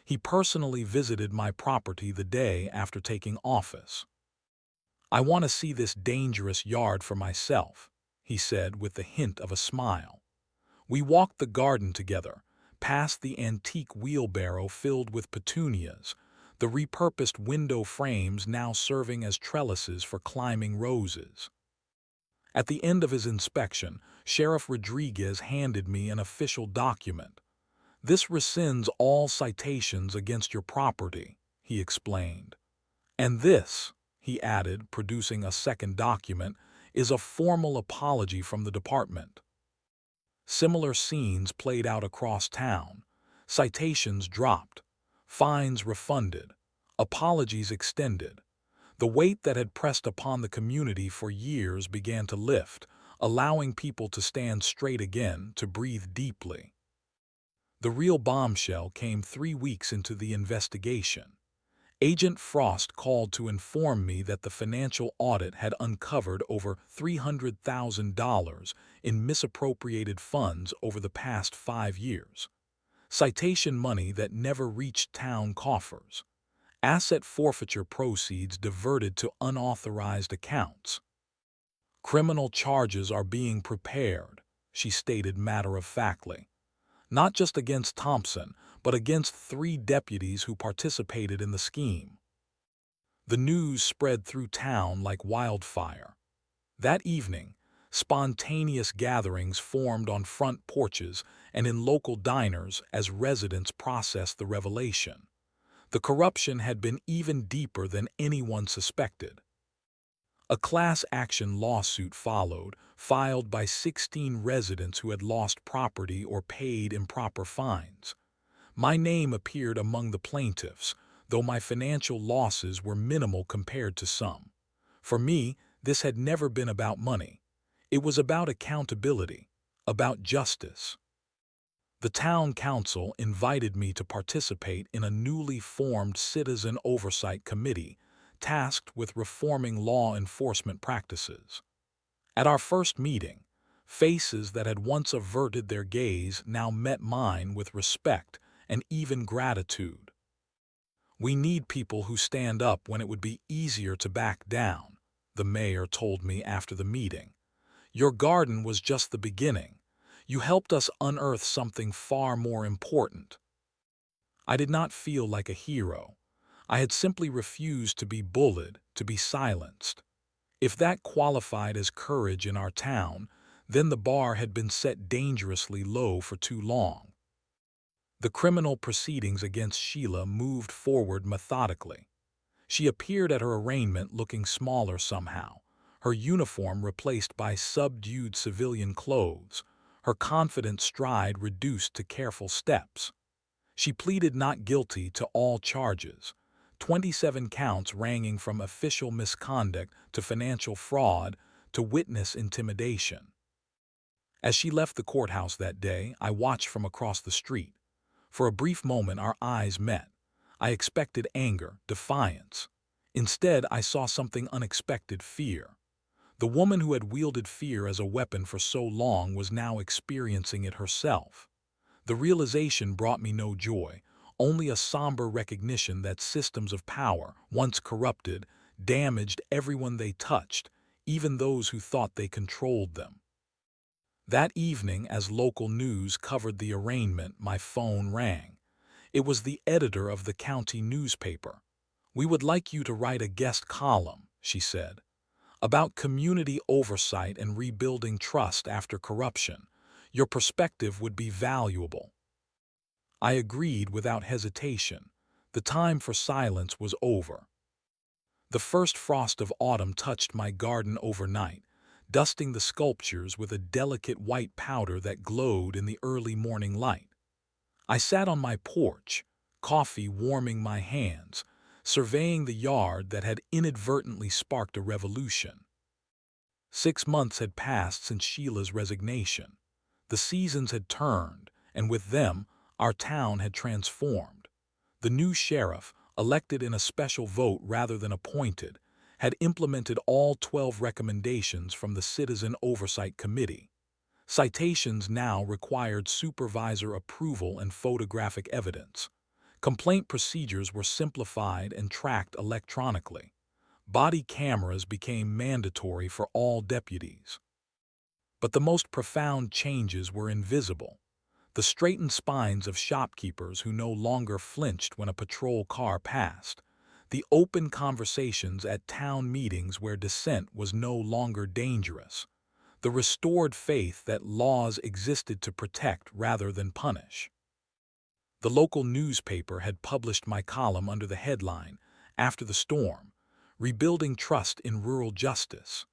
He personally visited my property the day after taking office. "I want to see this dangerous yard for myself," he said with the hint of a smile. We walked the garden together, past the antique wheelbarrow filled with petunias, the repurposed window frames now serving as trellises for climbing roses. At the end of his inspection, Sheriff Rodriguez handed me an official document. "This rescinds all citations against your property," he explained. "And this," he added, producing a second document, "is a formal apology from the department." Similar scenes played out across town. Citations dropped, fines refunded, apologies extended. The weight that had pressed upon the community for years began to lift, allowing people to stand straight again, to breathe deeply. The real bombshell came 3 weeks into the investigation. Agent Frost called to inform me that the financial audit had uncovered over $300,000 in misappropriated funds over the past 5 years. Citation money that never reached town coffers. Asset forfeiture proceeds diverted to unauthorized accounts. Criminal charges are being prepared, she stated matter-of-factly. Not just against Thompson, but against 3 deputies who participated in the scheme. The news spread through town like wildfire. That evening, spontaneous gatherings formed on front porches and in local diners as residents processed the revelation. The corruption had been even deeper than anyone suspected. A class action lawsuit followed, filed by 16 residents who had lost property or paid improper fines. My name appeared among the plaintiffs, though my financial losses were minimal compared to some. For me, this had never been about money. It was about accountability, about justice. The town council invited me to participate in a newly formed citizen oversight committee tasked with reforming law enforcement practices. At our first meeting, faces that had once averted their gaze now met mine with respect and even gratitude. "We need people who stand up when it would be easier to back down," the mayor told me after the meeting. "Your garden was just the beginning. You helped us unearth something far more important." I did not feel like a hero. I had simply refused to be bullied, to be silenced. If that qualified as courage in our town, then the bar had been set dangerously low for too long. The criminal proceedings against Sheila moved forward methodically. She appeared at her arraignment looking smaller somehow, her uniform replaced by subdued civilian clothes, her confident stride reduced to careful steps. She pleaded not guilty to all charges, 27 counts ranging from official misconduct to financial fraud to witness intimidation. As she left the courthouse that day, I watched from across the street. For a brief moment our eyes met. I expected anger, defiance. Instead, I saw something unexpected: fear. The woman who had wielded fear as a weapon for so long was now experiencing it herself. The realization brought me no joy, only a somber recognition that systems of power, once corrupted, damaged everyone they touched, even those who thought they controlled them. That evening, as local news covered the arraignment, my phone rang. It was the editor of the county newspaper. "We would like you to write a guest column," she said, "about community oversight and rebuilding trust after corruption. Your perspective would be valuable." I agreed without hesitation. The time for silence was over. The first frost of autumn touched my garden overnight, dusting the sculptures with a delicate white powder that glowed in the early morning light. I sat on my porch, coffee warming my hands, surveying the yard that had inadvertently sparked a revolution. 6 months had passed since Sheila's resignation. The seasons had turned, and with them, our town had transformed. The new sheriff, elected in a special vote rather than appointed, had implemented all 12 recommendations from the Citizen Oversight Committee. Citations now required supervisor approval and photographic evidence. Complaint procedures were simplified and tracked electronically. Body cameras became mandatory for all deputies. But the most profound changes were invisible. The straightened spines of shopkeepers who no longer flinched when a patrol car passed. The open conversations at town meetings where dissent was no longer dangerous. The restored faith that laws existed to protect rather than punish. The local newspaper had published my column under the headline, "After the Storm: Rebuilding Trust in Rural Justice."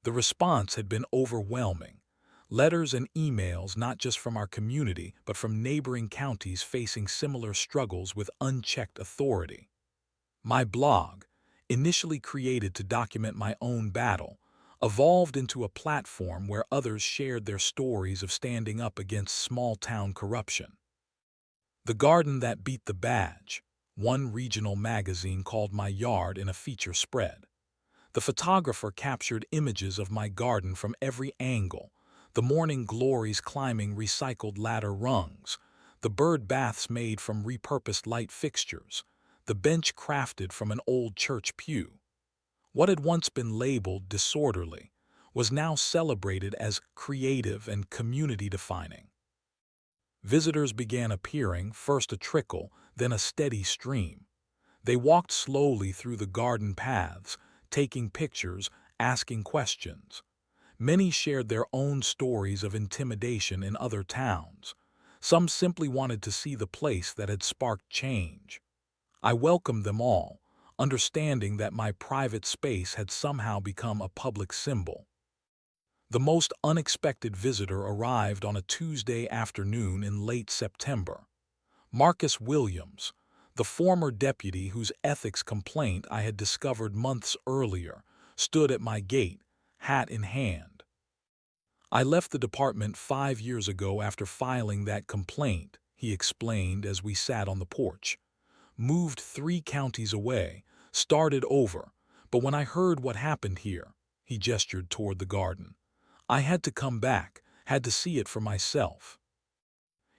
The response had been overwhelming. Letters and emails not just from our community, but from neighboring counties facing similar struggles with unchecked authority. My blog, initially created to document my own battle, evolved into a platform where others shared their stories of standing up against small-town corruption. The Garden That Beat the Badge, one regional magazine called my yard in a feature spread. The photographer captured images of my garden from every angle, the morning glories climbing recycled ladder rungs, the bird baths made from repurposed light fixtures, the bench crafted from an old church pew. What had once been labeled disorderly was now celebrated as creative and community-defining. Visitors began appearing, first a trickle, then a steady stream. They walked slowly through the garden paths, taking pictures, asking questions. Many shared their own stories of intimidation in other towns. Some simply wanted to see the place that had sparked change. I welcomed them all, understanding that my private space had somehow become a public symbol. The most unexpected visitor arrived on a Tuesday afternoon in late September. Marcus Williams, the former deputy whose ethics complaint I had discovered months earlier, stood at my gate, hat in hand. "I left the department 5 years ago after filing that complaint," he explained as we sat on the porch. "Moved 3 counties away, started over, but when I heard what happened here," he gestured toward the garden, "I had to come back, had to see it for myself."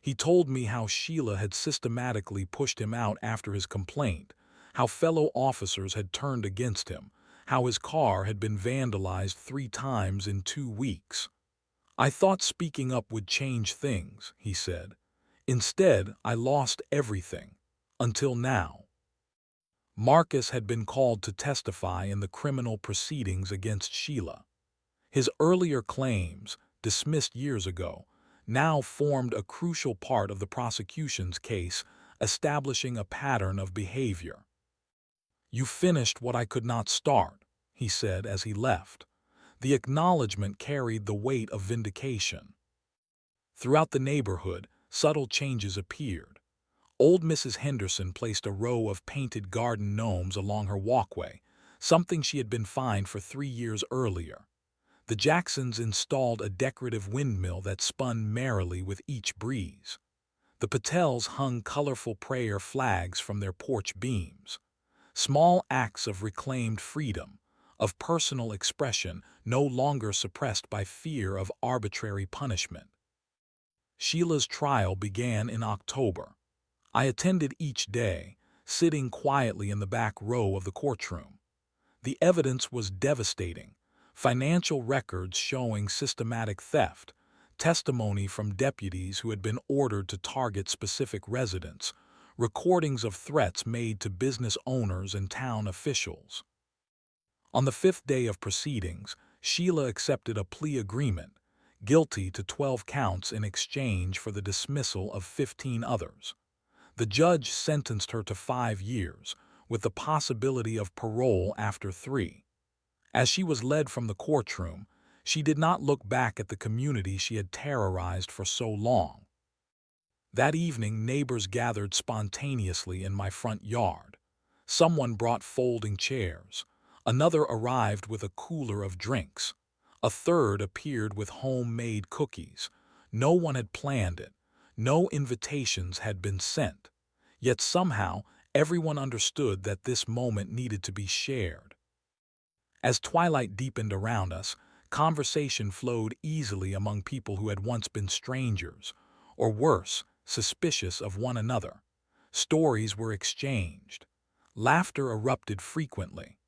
He told me how Sheila had systematically pushed him out after his complaint, how fellow officers had turned against him, how his car had been vandalized 3 times in 2 weeks. "I thought speaking up would change things," he said. "Instead, I lost everything. Until now." Marcus had been called to testify in the criminal proceedings against Sheila. His earlier claims, dismissed years ago, now formed a crucial part of the prosecution's case, establishing a pattern of behavior. "You finished what I could not start," he said as he left. The acknowledgement carried the weight of vindication. Throughout the neighborhood, subtle changes appeared. Old Mrs. Henderson placed a row of painted garden gnomes along her walkway, something she had been fined for 3 years earlier. The Jacksons installed a decorative windmill that spun merrily with each breeze. The Patels hung colorful prayer flags from their porch beams. Small acts of reclaimed freedom, of personal expression no longer suppressed by fear of arbitrary punishment. Sheila's trial began in October. I attended each day, sitting quietly in the back row of the courtroom. The evidence was devastating. Financial records showing systematic theft, testimony from deputies who had been ordered to target specific residents, recordings of threats made to business owners and town officials. On the 5th day of proceedings, Sheila accepted a plea agreement, guilty to 12 counts in exchange for the dismissal of 15 others. The judge sentenced her to 5 years, with the possibility of parole after 3. As she was led from the courtroom, she did not look back at the community she had terrorized for so long. That evening, neighbors gathered spontaneously in my front yard. Someone brought folding chairs. Another arrived with a cooler of drinks. A third appeared with homemade cookies. No one had planned it. No invitations had been sent. Yet somehow, everyone understood that this moment needed to be shared. As twilight deepened around us, conversation flowed easily among people who had once been strangers, or worse, suspicious of one another. Stories were exchanged. Laughter erupted frequently.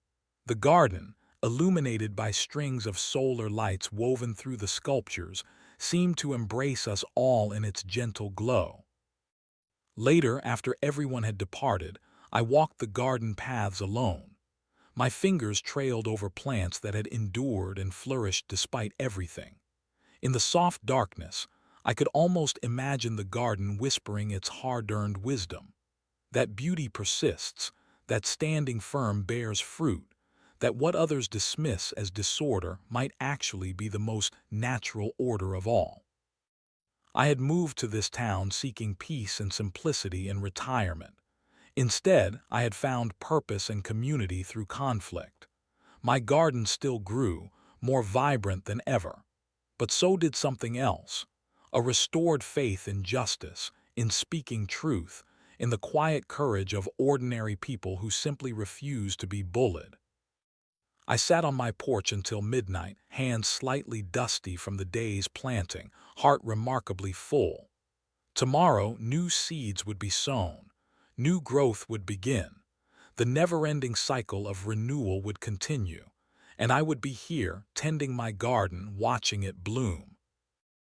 The garden, illuminated by strings of solar lights woven through the sculptures, seemed to embrace us all in its gentle glow. Later, after everyone had departed, I walked the garden paths alone. My fingers trailed over plants that had endured and flourished despite everything. In the soft darkness, I could almost imagine the garden whispering its hard-earned wisdom. That beauty persists, that standing firm bears fruit, that what others dismiss as disorder might actually be the most natural order of all. I had moved to this town seeking peace and simplicity in retirement. Instead, I had found purpose and community through conflict. My garden still grew, more vibrant than ever. But so did something else. A restored faith in justice, in speaking truth, in the quiet courage of ordinary people who simply refuse to be bullied. I sat on my porch until midnight, hands slightly dusty from the day's planting, heart remarkably full. Tomorrow, new seeds would be sown. New growth would begin. The never-ending cycle of renewal would continue, and I would be here, tending my garden, watching it bloom,